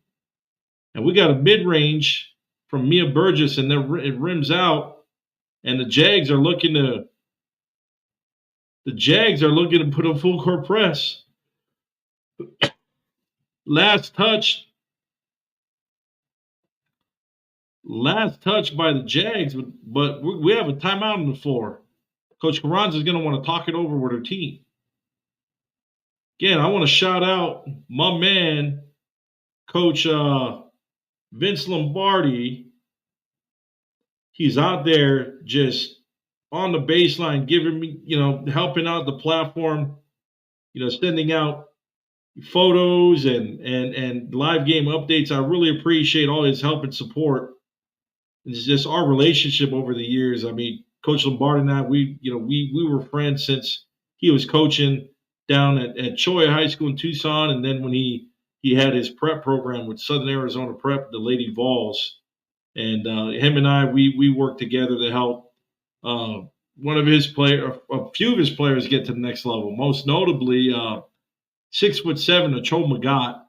And we got a mid-range from Mia Burgess, and then it rims out. And the Jags are looking to put a full court press. Last touch by the Jags, but we have a timeout on the floor. Coach Carranza is going to want to talk it over with her team. Again, I want to shout out my man, Coach Vince Lombardi. He's out there just on the baseline, giving me, helping out the platform, sending out photos and live game updates. I really appreciate all his help and support. It's just our relationship over the years. I mean, Coach Lombardi and I, we were friends since he was coaching down at Choya High School in Tucson, and then when he had his prep program with Southern Arizona Prep, the Lady Vols, and him and I, we worked together to help a few of his players get to the next level. Most notably, 6'7" Acho Magat,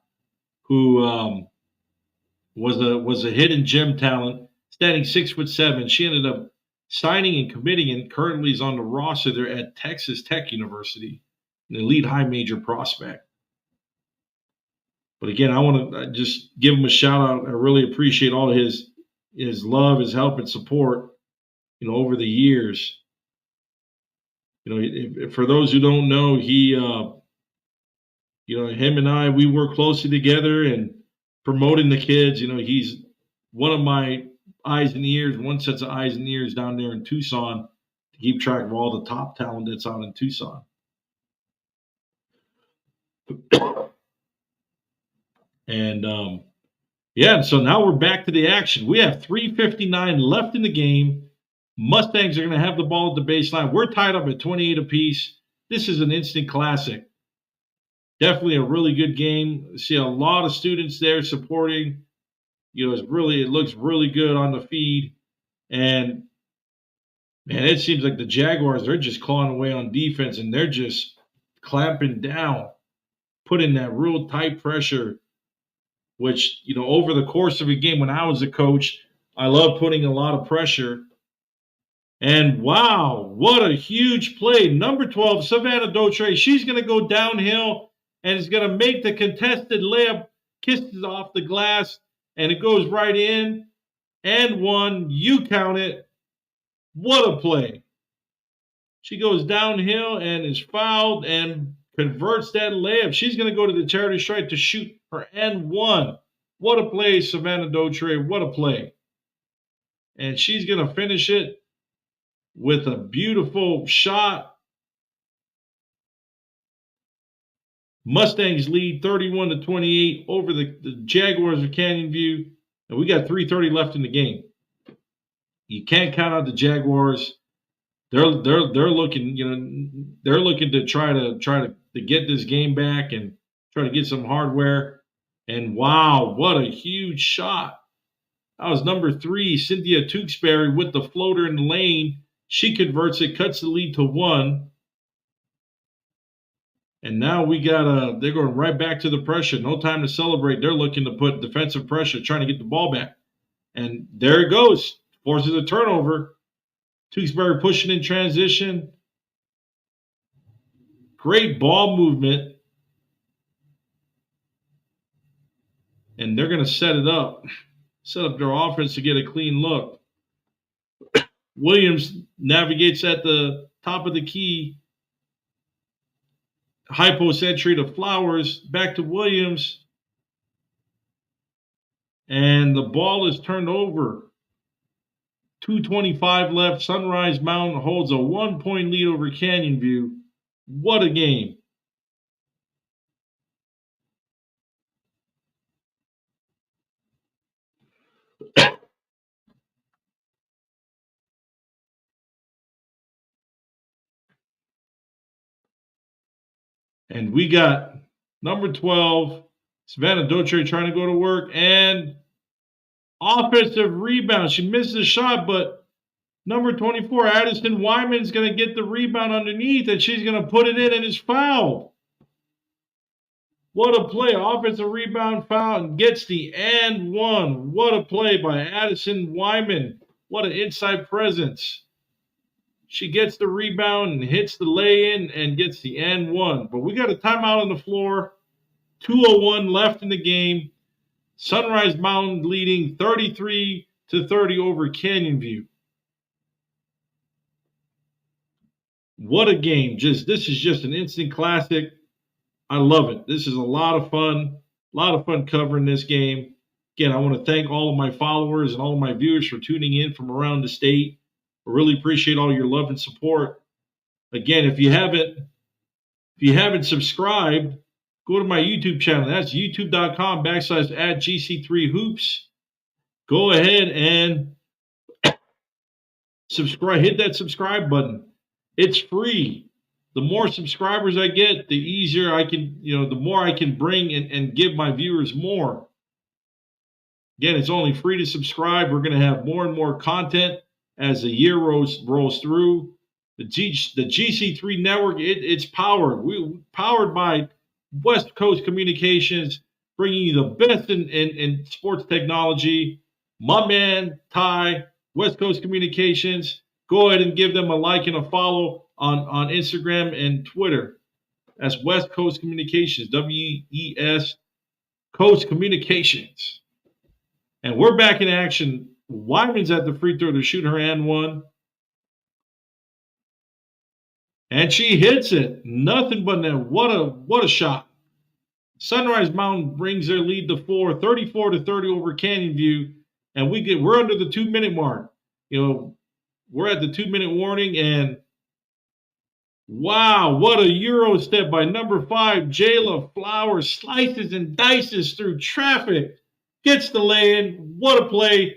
who was a hidden gem talent, standing 6'7". She ended up signing and committing, and currently is on the roster there at Texas Tech University, an elite high major prospect. But again, I want to just give him a shout out. I really appreciate all his love, his help, and support, over the years. For those who don't know, he, him and I, we work closely together and promoting the kids. He's one of my eyes and ears, one sets of eyes and ears down there in Tucson to keep track of all the top talent that's out in Tucson. And so now we're back to the action. We have 3:59 left in the game. Mustangs are going to have the ball at the baseline. We're tied up at 28 apiece. This is an instant classic. Definitely a really good game. I see a lot of students there supporting. It looks really good on the feed. And man, it seems like the Jaguars, they're just clawing away on defense, and they're just clamping down, putting that real tight pressure, which, over the course of a game when I was a coach, I love putting a lot of pressure. And wow, what a huge play. Number 12, Savannah Dautre, she's going to go downhill and is going to make the contested layup, kisses off the glass, and it goes right in. And one, you count it. What a play. She goes downhill and is fouled and converts that layup. She's going to go to the charity stripe to shoot her and one. What a play, Savannah Dautre. What a play. And she's going to finish it with a beautiful shot. Mustangs lead 31-28 over the Jaguars of Canyon View. And we got 3:30 left in the game. You can't count out the Jaguars. They're looking, they're looking to try to get this game back and try to get some hardware. And wow, what a huge shot. That was number 3, Cynthia Tewksbury with the floater in the lane. She converts it, cuts the lead to 1. And now they're going right back to the pressure. No time to celebrate. They're looking to put defensive pressure, trying to get the ball back. And there it goes. Forces a turnover. Tewksbury pushing in transition. Great ball movement. And they're going to set up their offense to get a clean look. Williams navigates at the top of the key. High post entry to Flowers. Back to Williams. And the ball is turned over. 2:25 left. Sunrise Mountain holds a 1-point lead over Canyon View. What a game. And we got number 12, Savannah Dautre, trying to go to work. And offensive rebound. She misses the shot, but number 24, Addison Wyman's going to get the rebound underneath, and she's going to put it in and is fouled. What a play. Offensive rebound, foul, and gets the and one. What a play by Addison Wyman. What an inside presence. She gets the rebound and hits the lay-in and gets the and one. But we got a timeout on the floor. 2:01 left in the game. Sunrise Mountain leading 33-30 over Canyon View. What a game. This is just an instant classic. I love it. This is a lot of fun. A lot of fun covering this game. Again, I want to thank all of my followers and all of my viewers for tuning in from around the state. I really appreciate all your love and support. Again, if you haven't subscribed, go to my YouTube channel. That's youtube.com/@GC3Hoops. Go ahead and subscribe. Hit that subscribe button. It's free. The more subscribers I get, the easier I can, the more I can bring and give my viewers more. Again, it's only free to subscribe. We're going to have more and more content as the year rolls through. The GC3 network, it's powered. Powered by West Coast Communications, bringing you the best in sports technology. My man, Ty, West Coast Communications. Go ahead and give them a like and a follow on Instagram and Twitter. That's West Coast Communications, WES Coast Communications. And we're back in action. Wyman's at the free throw to shoot her and one. And she hits it. Nothing but net. What a shot. Sunrise Mountain brings their lead to 4, 34-30 over Canyon View. And we're under the 2-minute mark. We're at the 2-minute warning, and wow, what a Euro step by number 5, Jayla Flowers. Slices and dices through traffic. Gets the lay-in. What a play.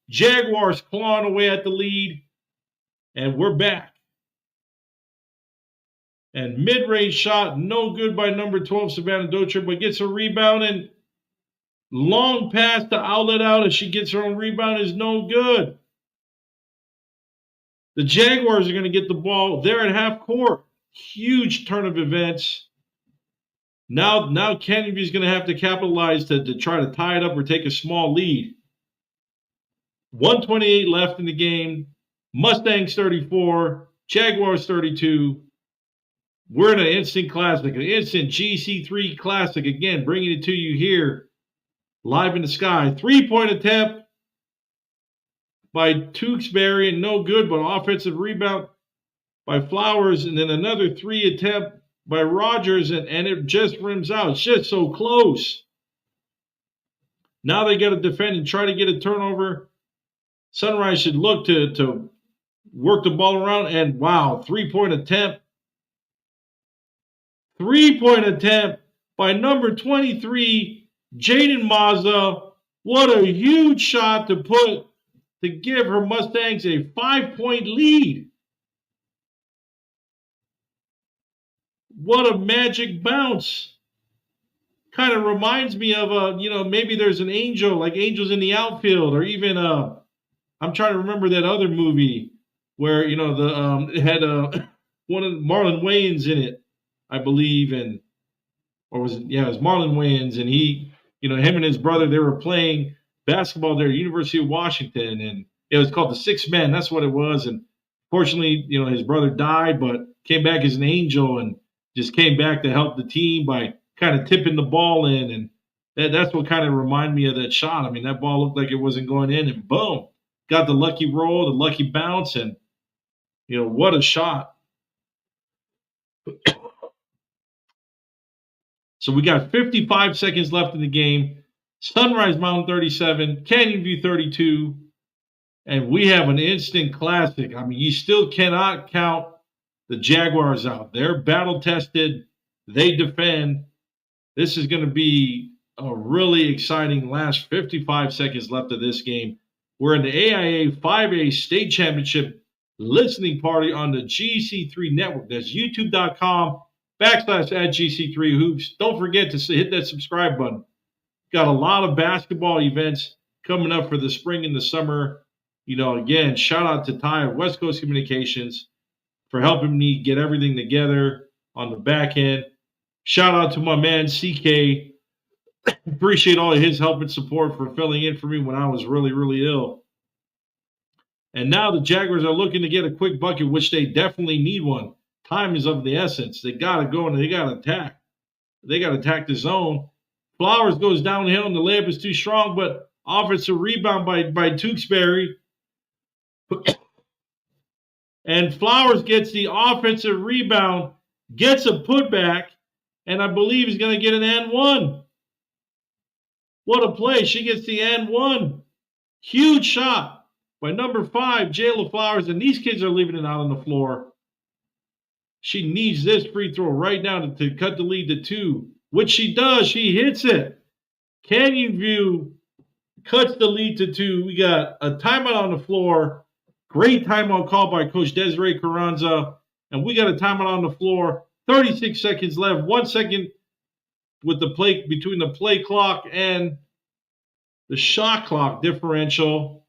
Jaguars clawing away at the lead. And we're back. And mid-range shot, no good by number 12, Savannah Dautre, but gets a rebound, and long pass to outlet out as she gets her own rebound is no good. The Jaguars are going to get the ball there at half court. Huge turn of events. Now Canyon View is going to have to capitalize to try to tie it up or take a small lead. 1:28 left in the game. Mustangs 34, Jaguars 32. We're in an instant classic, an instant GC3 classic. Again, bringing it to you here, live in the sky. 3-point attempt by Tewksbury, and no good, but offensive rebound by Flowers, and then another 3 attempt by Rogers, and it just rims out. It's just so close. Now they got to defend and try to get a turnover. Sunrise should look to work the ball around, and wow, 3-point attempt. 3-point attempt by number 23, Jaden Mazza. What a huge shot to give her Mustangs a 5-point lead. What a magic bounce. Kind of reminds me of maybe there's an angel, like Angels in the Outfield, or even I'm trying to remember that other movie where it had one of Marlon Wayans in it, I believe, it was Marlon Wayans, and he, him and his brother, they were playing basketball there at the University of Washington, and it was called The Sixth Man. That's what it was. And fortunately, his brother died, but came back as an angel and just came back to help the team by kind of tipping the ball in. And that's what kind of reminded me of that shot. I mean, that ball looked like it wasn't going in, and boom, got the lucky roll, the lucky bounce, and what a shot. So we got 55 seconds left in the game. Sunrise Mountain 37, Canyon View 32, and we have an instant classic. I mean, you still cannot count the Jaguars out. They're battle-tested. They defend. This is going to be a really exciting last 55 seconds left of this game. We're in the AIA 5A State Championship listening party on the GC3 network. That's youtube.com/@GC3Hoops. Don't forget to hit that subscribe button. Got a lot of basketball events coming up for the spring and the summer. Again, shout out to Ty at West Coast Communications for helping me get everything together on the back end. Shout out to my man CK. Appreciate all of his help and support for filling in for me when I was really, really ill. And now the Jaguars are looking to get a quick bucket, which they definitely need one. Time is of the essence. They got to go and they got to attack. They got to attack the zone. Flowers goes downhill and the layup is too strong, but offensive rebound by Tewksbury. And Flowers gets the offensive rebound, gets a putback, and I believe he's going to get an and one. What a play. She gets the and one. Huge shot by number 5, Jayla Flowers, and these kids are leaving it out on the floor. She needs this free throw right now to cut the lead to 2, which she does. She hits it. Canyon View cuts the lead to 2. We got a timeout on the floor. Great timeout call by Coach Desiree Carranza. And we got a timeout on the floor. 36 seconds left. 1 second with the play between the play clock and the shot clock differential.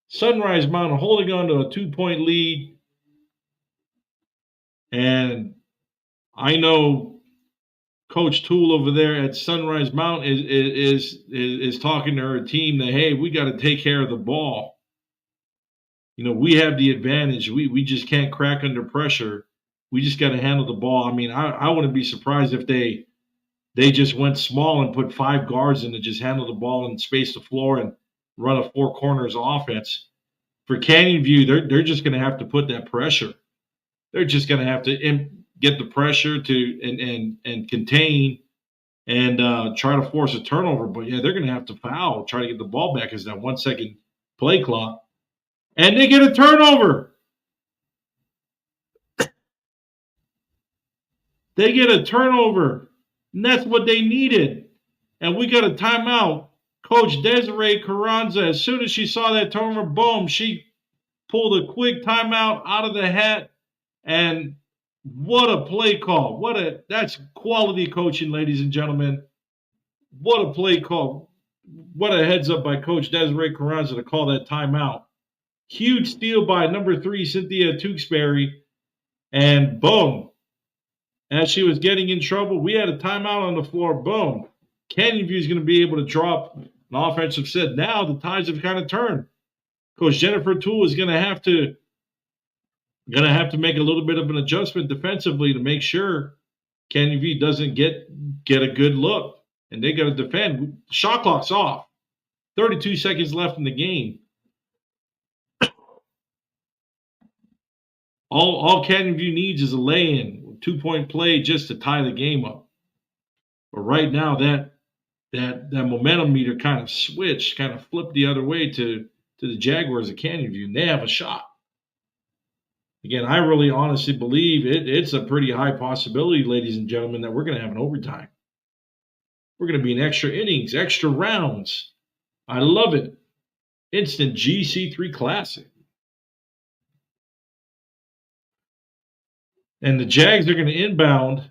Sunrise Mountain holding on to a 2-point lead. And I know Coach Toole over there at Sunrise Mountain is talking to her team that, hey, we got to take care of the ball. We have the advantage. We just can't crack under pressure. We just got to handle the ball. I mean, I wouldn't be surprised if they just went small and put 5 guards in to just handle the ball and space the floor and run a 4 corners offense. For Canyon View, they're just going to have to put that pressure. They're just going to have to get the pressure to and contain and try to force a turnover. But yeah, they're going to have to foul, try to get the ball back as that 1 second play clock. And they get a turnover. They get a turnover. And that's what they needed. And we got a timeout. Coach Desiree Carranza, as soon as she saw that turnover, boom, she pulled a quick timeout out of the hat. And what a play call. That's quality coaching, ladies and gentlemen. What a play call. What a heads up by Coach Desiree Carranza to call that timeout. Huge steal by number 3, Cynthia Tewksbury. And boom. As she was getting in trouble, we had a timeout on the floor. Boom. Canyon View is going to be able to drop an offensive set. Now the tides have kind of turned. Coach Jennifer Toole is going to have to Going to have to make a little bit of an adjustment defensively to make sure Canyon View doesn't get a good look. And they got to defend. Shot clock's off. 32 seconds left in the game. All Canyon View needs is a lay-in, 2-point play just to tie the game up. But right now, that momentum meter kind of switched, kind of flipped the other way to the Jaguars of Canyon View, and they have a shot. Again, I really honestly believe it's a pretty high possibility, ladies and gentlemen, that we're going to have an overtime. We're going to be in extra innings, extra rounds. I love it. Instant GC3 classic. And the Jags are going to inbound.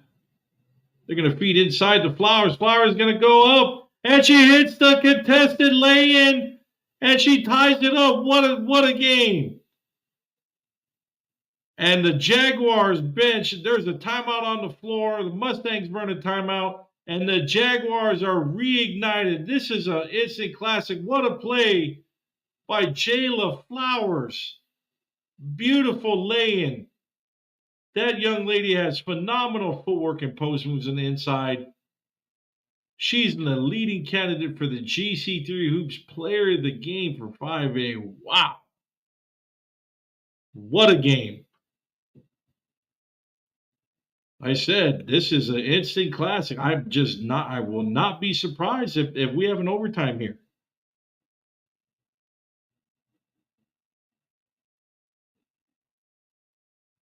They're going to feed inside the Flowers. Flowers going to go up, and she hits the contested lay-in, and she ties it up. What a game. And the Jaguars bench, there's a timeout on the floor. The Mustangs burn a timeout, and the Jaguars are reignited. This is an instant classic. What a play by Jayla Flowers. Beautiful lay-in. That young lady has phenomenal footwork and post moves on the inside. She's the leading candidate for the GC3 Hoops Player of the Game for 5A. Wow. What a game. I said, this is an instant classic. I will not be surprised if we have an overtime here.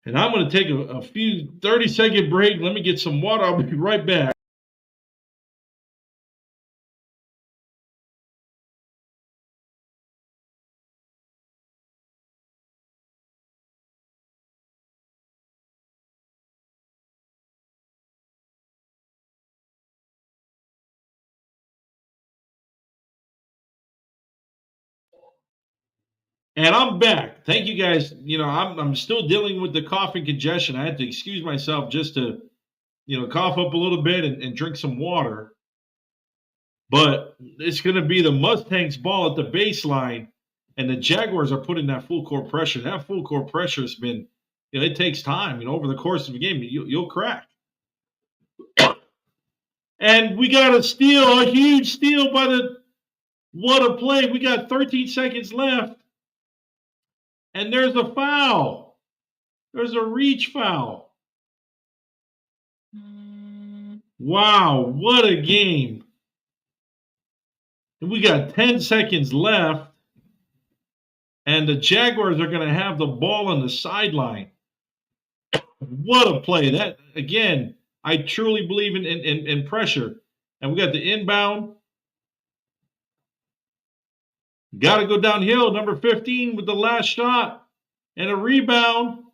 And I'm going to take a few 30-second break. Let me get some water. I'll be right back. And I'm back. Thank you guys. I'm still dealing with the cough and congestion. I had to excuse myself just to, cough up a little bit and drink some water. But it's going to be the Mustangs ball at the baseline, and the Jaguars are putting that full court pressure. That full court pressure has been, it takes time. Over the course of a game, you'll crack. And we got a steal, a huge steal what a play. We got 13 seconds left. And there's a foul. There's a reach foul. Wow, what a game. And we got 10 seconds left. And the Jaguars are going to have the ball on the sideline. What a play. That, again, I truly believe in pressure. And we got the inbound. Got to go downhill. Number 15 with the last shot and a rebound.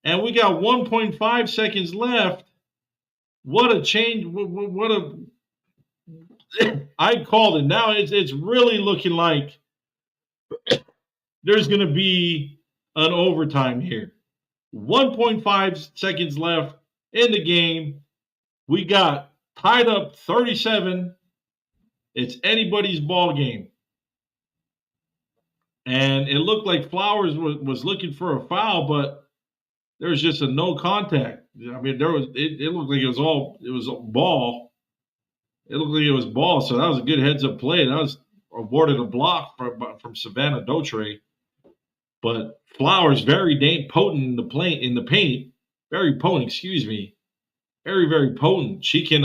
And we got 1.5 seconds left. What a change. What a. I called it. Now it's really looking like there's going to be an overtime here. 1.5 seconds left in the game. We got tied up 37. It's anybody's ball game. And it looked like Flowers was looking for a foul, but there was just a no contact. I mean, it looked like it was a ball. It looked like it was ball, so that was a good heads-up play. That was awarded a block from Savannah Dotre. But Flowers very potent in the paint. Very potent, excuse me. Very, very potent. She can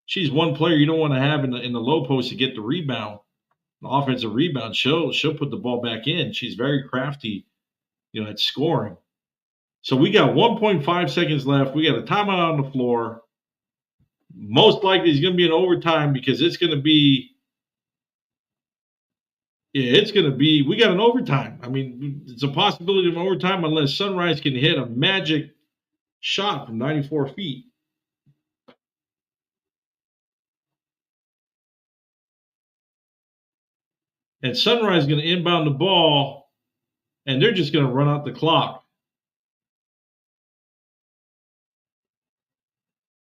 she's one player you don't want to have in the low post to get the rebound. The offensive rebound, she'll put the ball back in. She's very crafty, at scoring. So we got 1.5 seconds left. We got a timeout on the floor. Most likely it's going to be an overtime because it's going to be we got an overtime. I mean, it's a possibility of overtime unless Sunrise can hit a magic shot from 94 feet. And Sunrise is going to inbound the ball, and they're just going to run out the clock.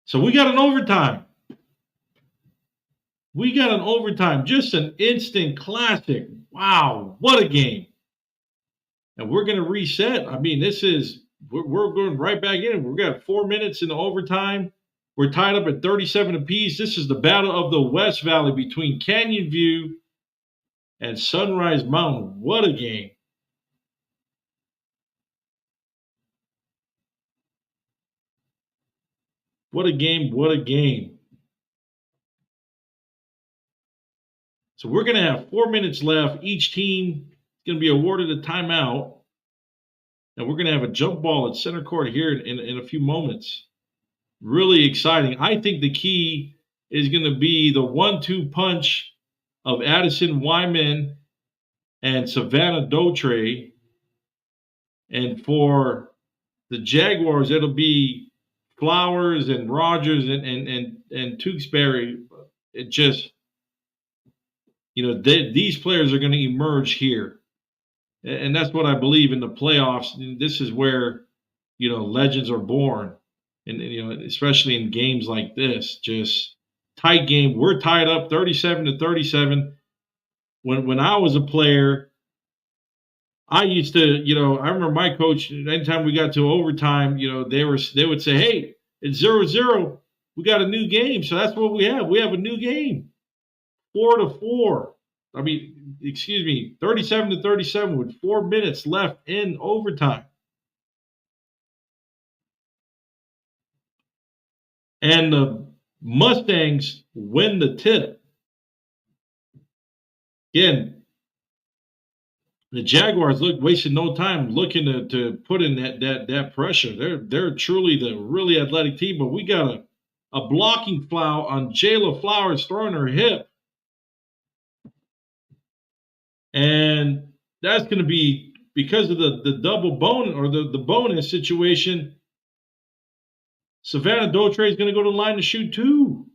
So we got an overtime. We got an overtime. Just an instant classic. Wow, what a game. And we're going to reset. I mean, we're going right back in. We've got 4 minutes in the overtime. We're tied up at 37 apiece. This is the battle of the West Valley between Canyon View and Sunrise Mountain. What a game. What a game. What a game. So we're going to have 4 minutes left. Each team is going to be awarded a timeout. And we're going to have a jump ball at center court here in a few moments. Really exciting. I think the key is going to be the 1-2 punch of Addison Wyman and Savannah Dautre. And for the Jaguars, it'll be Flowers and Rogers and Tewksbury. It just, these players are going to emerge here. And that's what I believe in the playoffs. This is where, legends are born. And, especially in games like this, just tight game. We're tied up 37-37. When I was a player, I used to, I remember my coach, anytime we got to overtime, they would say, hey, it's 0-0. We got a new game. So that's what we have. We have a new game. 4-4. 37-37 with 4 minutes left in overtime. And the Mustangs win the tip. Again, the Jaguars wasted no time looking to put in that pressure. They're truly the really athletic team, but we got a blocking foul on Jayla Flowers throwing her hip. And that's going to be because of the double bone or the bonus situation. Savannah Dautre is going to go to the line to shoot too.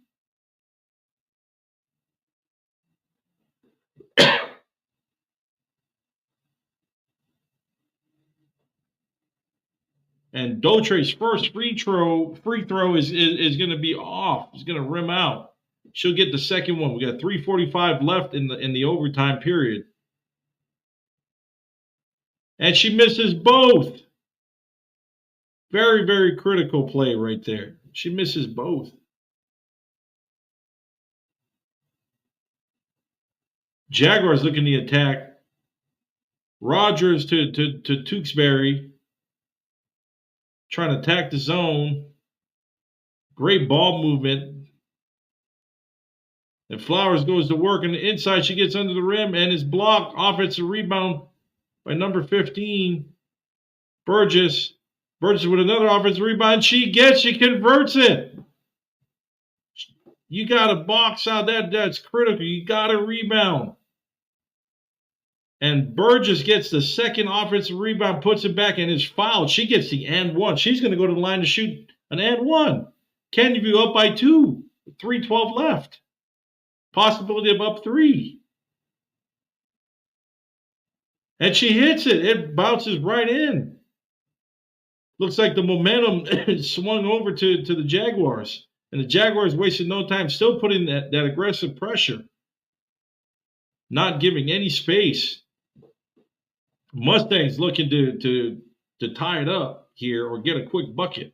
And Dautre's first free throw is going to be off. It's going to rim out. She'll get the second one. We got 3:45 left in the overtime period. And she misses both. Very, very critical play right there. She misses both. Jaguars looking to attack. Rogers to Tewksbury. Trying to attack the zone. Great ball movement. And Flowers goes to work on the inside. She gets under the rim and is blocked. Offensive rebound by number 15, Burgess. Burgess with another offensive rebound. She converts it. You got to box out. That's critical. You got to rebound. And Burgess gets the second offensive rebound, puts it back, and is fouled. She gets the and one. She's going to go to the line to shoot an and one. Canyon View up by 2. 3:12 left. Possibility of up 3. And she hits it. It bounces right in. Looks like the momentum swung over to the Jaguars. And the Jaguars wasted no time, still putting that aggressive pressure. Not giving any space. Mustangs looking to tie it up here or get a quick bucket.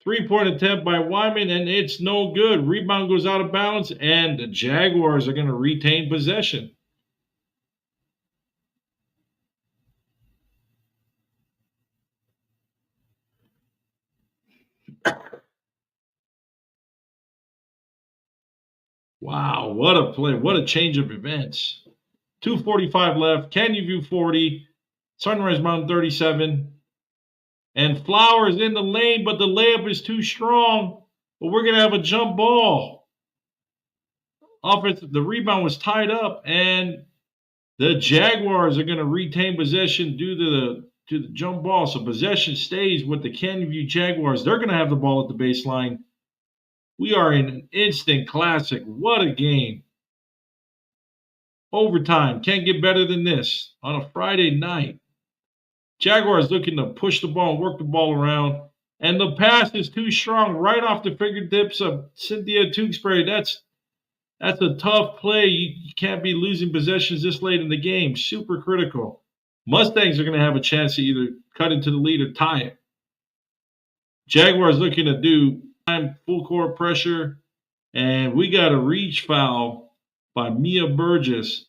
3-point attempt by Wyman, and it's no good. Rebound goes out of bounds, and the Jaguars are going to retain possession. Wow, what a play. What a change of events. 2:45 left. Canyon View 40. Sunrise Mountain 37. And Flowers in the lane, but the layup is too strong. But we're going to have a jump ball. The rebound was tied up, and the Jaguars are going to retain possession due to the jump ball. So possession stays with the Canyon View Jaguars. They're going to have the ball at the baseline. We are in an instant classic. What a game. Overtime. Can't get better than this on a Friday night. Jaguars looking to push the ball and work the ball around. And the pass is too strong right off the fingertips of Cynthia Tewksbury. That's a tough play. You can't be losing possessions this late in the game. Super critical. Mustangs are going to have a chance to either cut into the lead or tie it. Jaguars looking to do full court pressure, and we got a reach foul by Mia Burgess.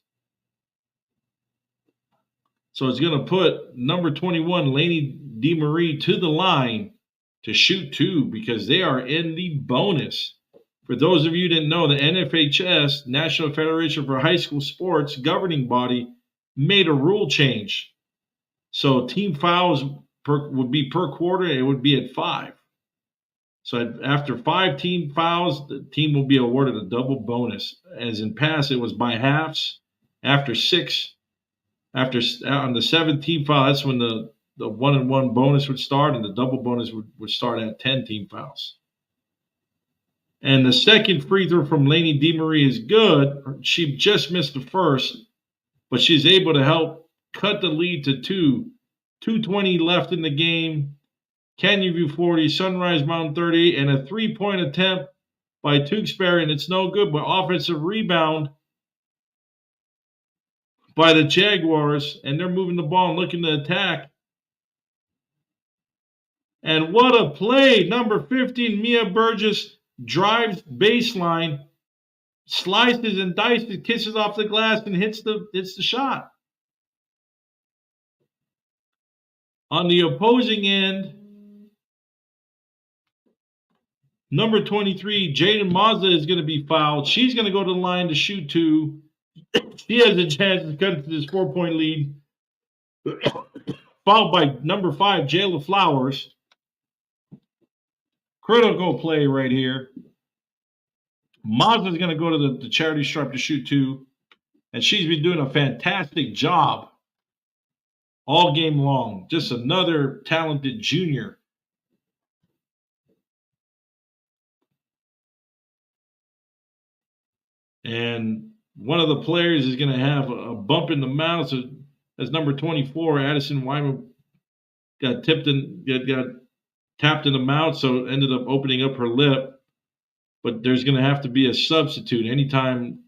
So it's going to put number 21, Lainey DeMarie, to the line to shoot 2 because they are in the bonus. For those of you who didn't know, the NFHS, National Federation for High School Sports governing body, made a rule change. So team fouls would be per quarter, it would be at 5. So after 5 team fouls, the team will be awarded a double bonus. As in past, it was by halves. After 6, on the 7th team foul, that's when the 1-and-1 bonus would start, and the double bonus would start at 10 team fouls. And the second free throw from Lainey DeMarie is good. She just missed the first, but she's able to help cut the lead to 2. 2:20 left in the game. Canyon View 40, Sunrise Mountain 30, and a 3-point attempt by Tewksbury, and it's no good, but offensive rebound by the Jaguars, and they're moving the ball and looking to attack. And what a play! Number 15, Mia Burgess, drives baseline, slices and dices, kisses off the glass, and hits the shot. On the opposing end, number 23, Jaden Mazda, is going to be fouled. She's going to go to the line to shoot 2. She has a chance to cut to this 4-point lead. Fouled by number 5, Jayla Flowers. Critical play right here. Mazda's going to go to the charity stripe to shoot 2. And she's been doing a fantastic job all game long. Just another talented junior. And one of the players is going to have a bump in the mouth as number 24, Addison Wyman, got tapped in the mouth, so ended up opening up her lip. But there's going to have to be a substitute. Anytime,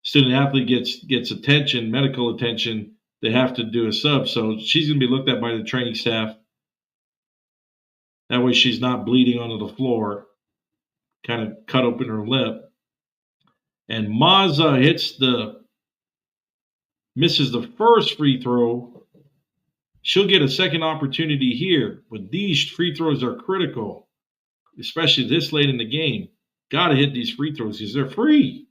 student athlete gets attention, medical attention, they have to do a sub. So she's going to be looked at by the training staff. That way she's not bleeding onto the floor, kind of cut open her lip. And Mazza misses the first free throw. She'll get a second opportunity here, but these free throws are critical, especially this late in the game. Got to hit these free throws because they're free.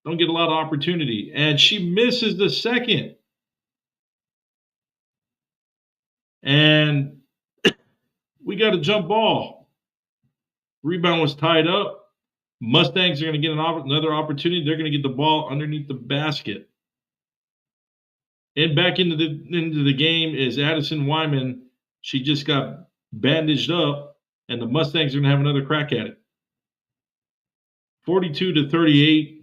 Don't get a lot of opportunity. And she misses the second. And we got a jump ball. Rebound was tied up. Mustangs are going to get another opportunity. They're going to get the ball underneath the basket. And back into the game is Addison Wyman. She just got bandaged up, and the Mustangs are going to have another crack at it. 42-38.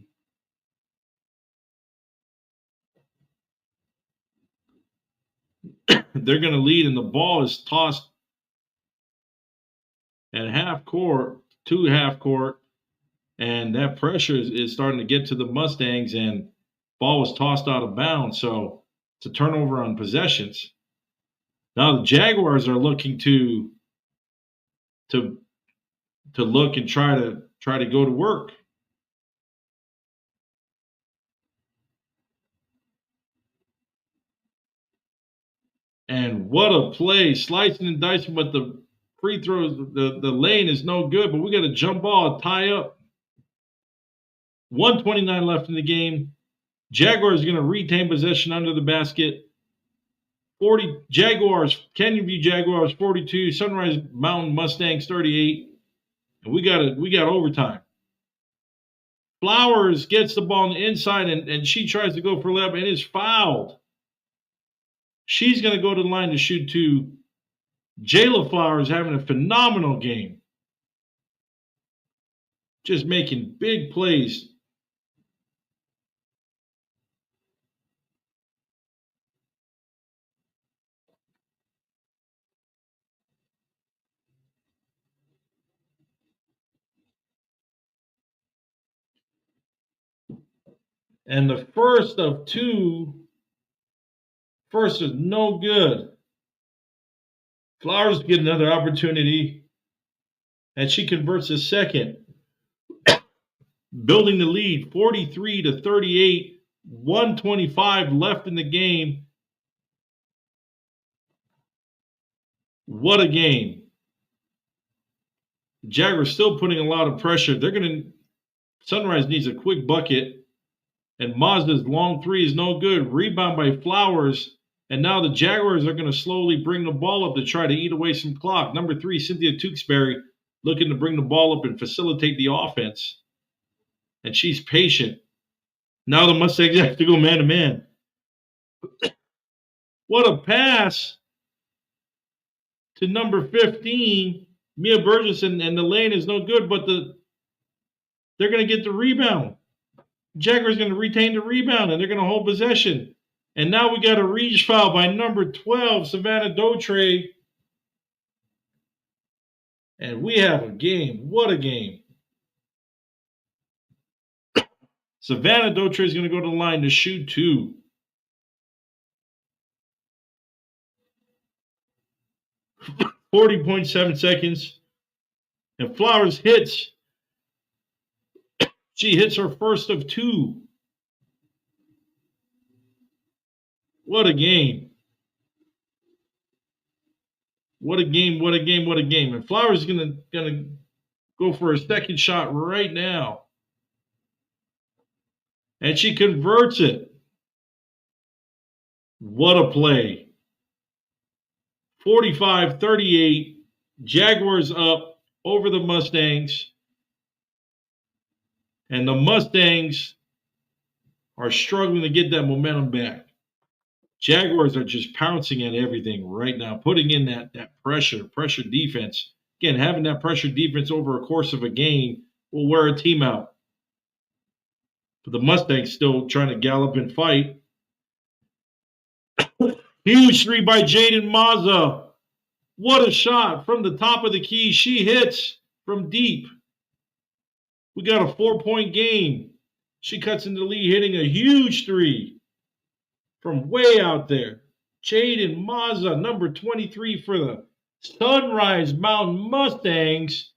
They're going to lead, and the ball is tossed at half court, to half court, and that pressure is starting to get to the Mustangs, and ball was tossed out of bounds, so it's a turnover on possessions. Now the Jaguars are looking to look and try to go to work. And what a play, slicing and dicing, but the free throws, the lane is no good, but we got a jump ball, a tie up. 1:29 left in the game. Jaguars are going to retain possession under the basket. 40 Jaguars, Canyon View Jaguars 42, Sunrise Mountain Mustangs 38. And we got overtime. Flowers gets the ball on the inside, and she tries to go for a layup and is fouled. She's going to go to the line to shoot 2. Jayla Flowers having a phenomenal game. Just making big plays. And the first of 2 First is no good. Flowers get another opportunity, and she converts a second, building the lead 43-38, 125 left in the game. What a game. Jaguars still putting a lot of pressure. Sunrise needs a quick bucket, and Mazda's long three is no good. Rebound by Flowers, and now the Jaguars are going to slowly bring the ball up to try to eat away some clock. Number 3, Cynthia Tewksbury, looking to bring the ball up and facilitate the offense. And she's patient. Now the Mustangs have to go man-to-man. What a pass to number 15. Mia Burgess and the lane is no good, but they're going to get the rebound. Jaguars going to retain the rebound, and they're going to hold possession. And now we got a reach foul by number 12, Savannah Dautre. And we have a game. What a game. Savannah Dautre is going to go to the line to shoot 2. .7 seconds. And Flowers hits. She hits her first of 2. What a game. What a game, what a game, what a game. And Flowers is gonna go for a second shot right now. And she converts it. What a play. 45-38. Jaguars up over the Mustangs. And the Mustangs are struggling to get that momentum back. Jaguars are just pouncing at everything right now, putting in that pressure defense. Again, having that pressure defense over a course of a game will wear a team out. But the Mustangs still trying to gallop and fight. Huge three by Jaden Mazza. What a shot from the top of the key. She hits from deep. We got a 4-point game. She cuts into the lead, hitting a huge three from way out there. Jaden Mazza, number 23 for the Sunrise Mountain Mustangs,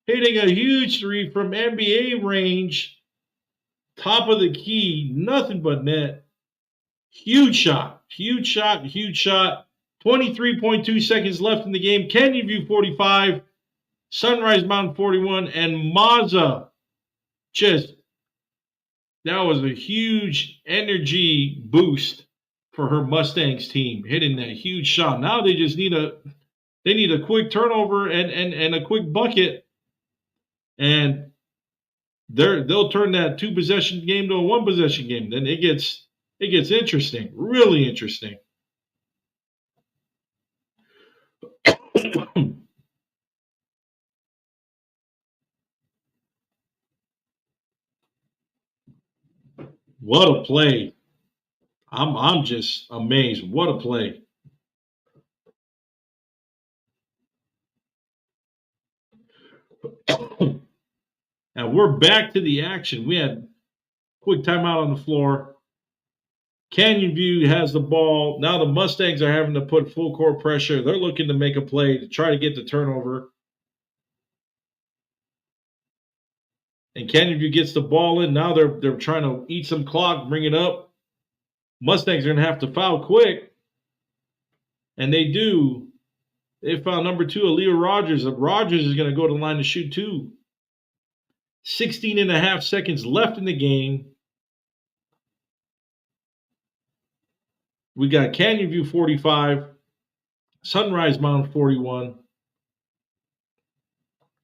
hitting a huge three from NBA range. Top of the key, nothing but net. Huge shot, huge shot, huge shot. 23.2 seconds left in the game. Canyon View 45, Sunrise Mountain 41, and Mazza that was a huge energy boost for her Mustangs team, hitting that huge shot. Now they just need a quick turnover and a quick bucket, and they'll turn that 2-possession game to a 1-possession game. Then it gets interesting, really interesting. What a play. I'm just amazed. What a play. And we're back to the action. We had quick timeout on the floor. Canyon View has the ball. Now the Mustangs are having to put full court pressure. They're looking to make a play to try to get the turnover. And Canyon View gets the ball in. Now they're trying to eat some clock, bring it up. Mustangs are going to have to foul quick. And they do. They foul number 2, Aaliyah Rogers. Rogers is going to go to the line to shoot 2. 16.5 seconds left in the game. We got Canyon View 45, Sunrise Mountain 41.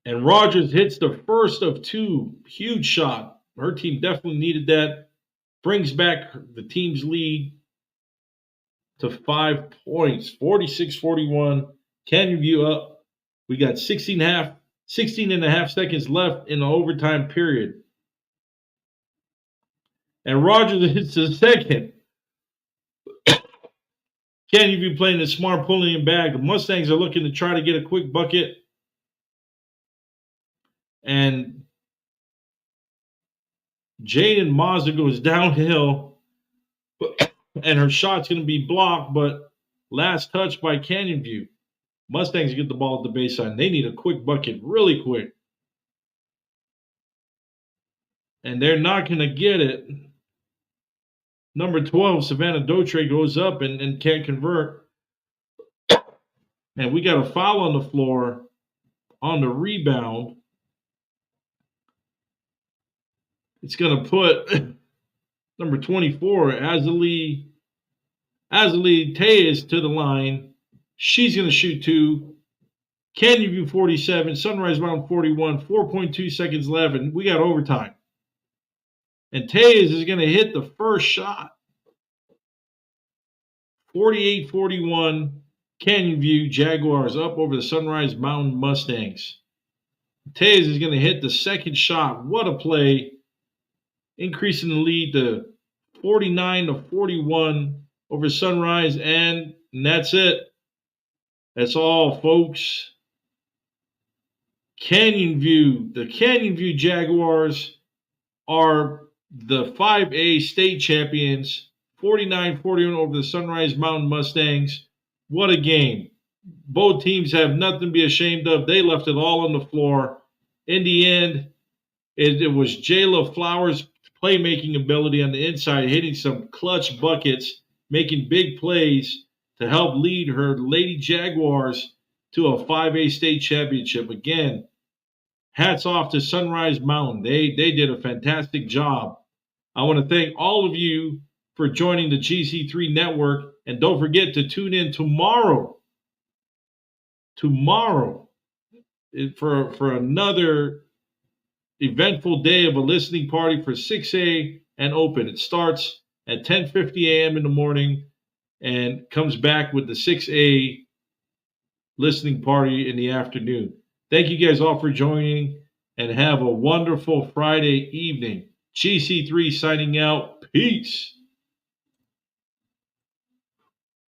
And Rogers hits the first of 2. Huge shot. Her team definitely needed that. Brings back the team's lead to 5 points. 46-41. Canyon View up. We got 16.5 seconds left in the overtime period. And Rogers hits the second. Canyon View playing it smart, pulling it back. The Mustangs are looking to try to get a quick bucket. And Jaden Mazza goes downhill and her shot's going to be blocked, but last touch by Canyon View. Mustangs get the ball at the baseline. They need a quick bucket, really quick. And they're not going to get it. Number 12, Savannah Dotre, goes up and can't convert. And we got a foul on the floor on the rebound. It's going to put number 24, Azalee Tejas, to the line. She's going to shoot 2. Canyon View 47, Sunrise Mountain 41, 4.2 seconds left, and we got overtime. And Tejas is going to hit the first shot. 48-41, Canyon View Jaguars up over the Sunrise Mountain Mustangs. Tejas is going to hit the second shot. What a play. Increasing the lead to 49-41 over Sunrise, and that's it. That's all, folks. The Canyon View Jaguars are the 5A state champions, 49-41 over the Sunrise Mountain Mustangs. What a game. Both teams have nothing to be ashamed of. They left it all on the floor. In the end, it was Jayla Flowers' playmaking ability on the inside, hitting some clutch buckets, making big plays to help lead her Lady Jaguars to a 5A state championship. Again, hats off to Sunrise Mountain. They did a fantastic job. I want to thank all of you for joining the GC3 network. And don't forget to tune in tomorrow for another eventful day of a listening party for 6A and Open. It starts at 10:50 a.m. in the morning and comes back with the 6A listening party in the afternoon. Thank you guys all for joining, and have a wonderful Friday evening. GC3 signing out. Peace.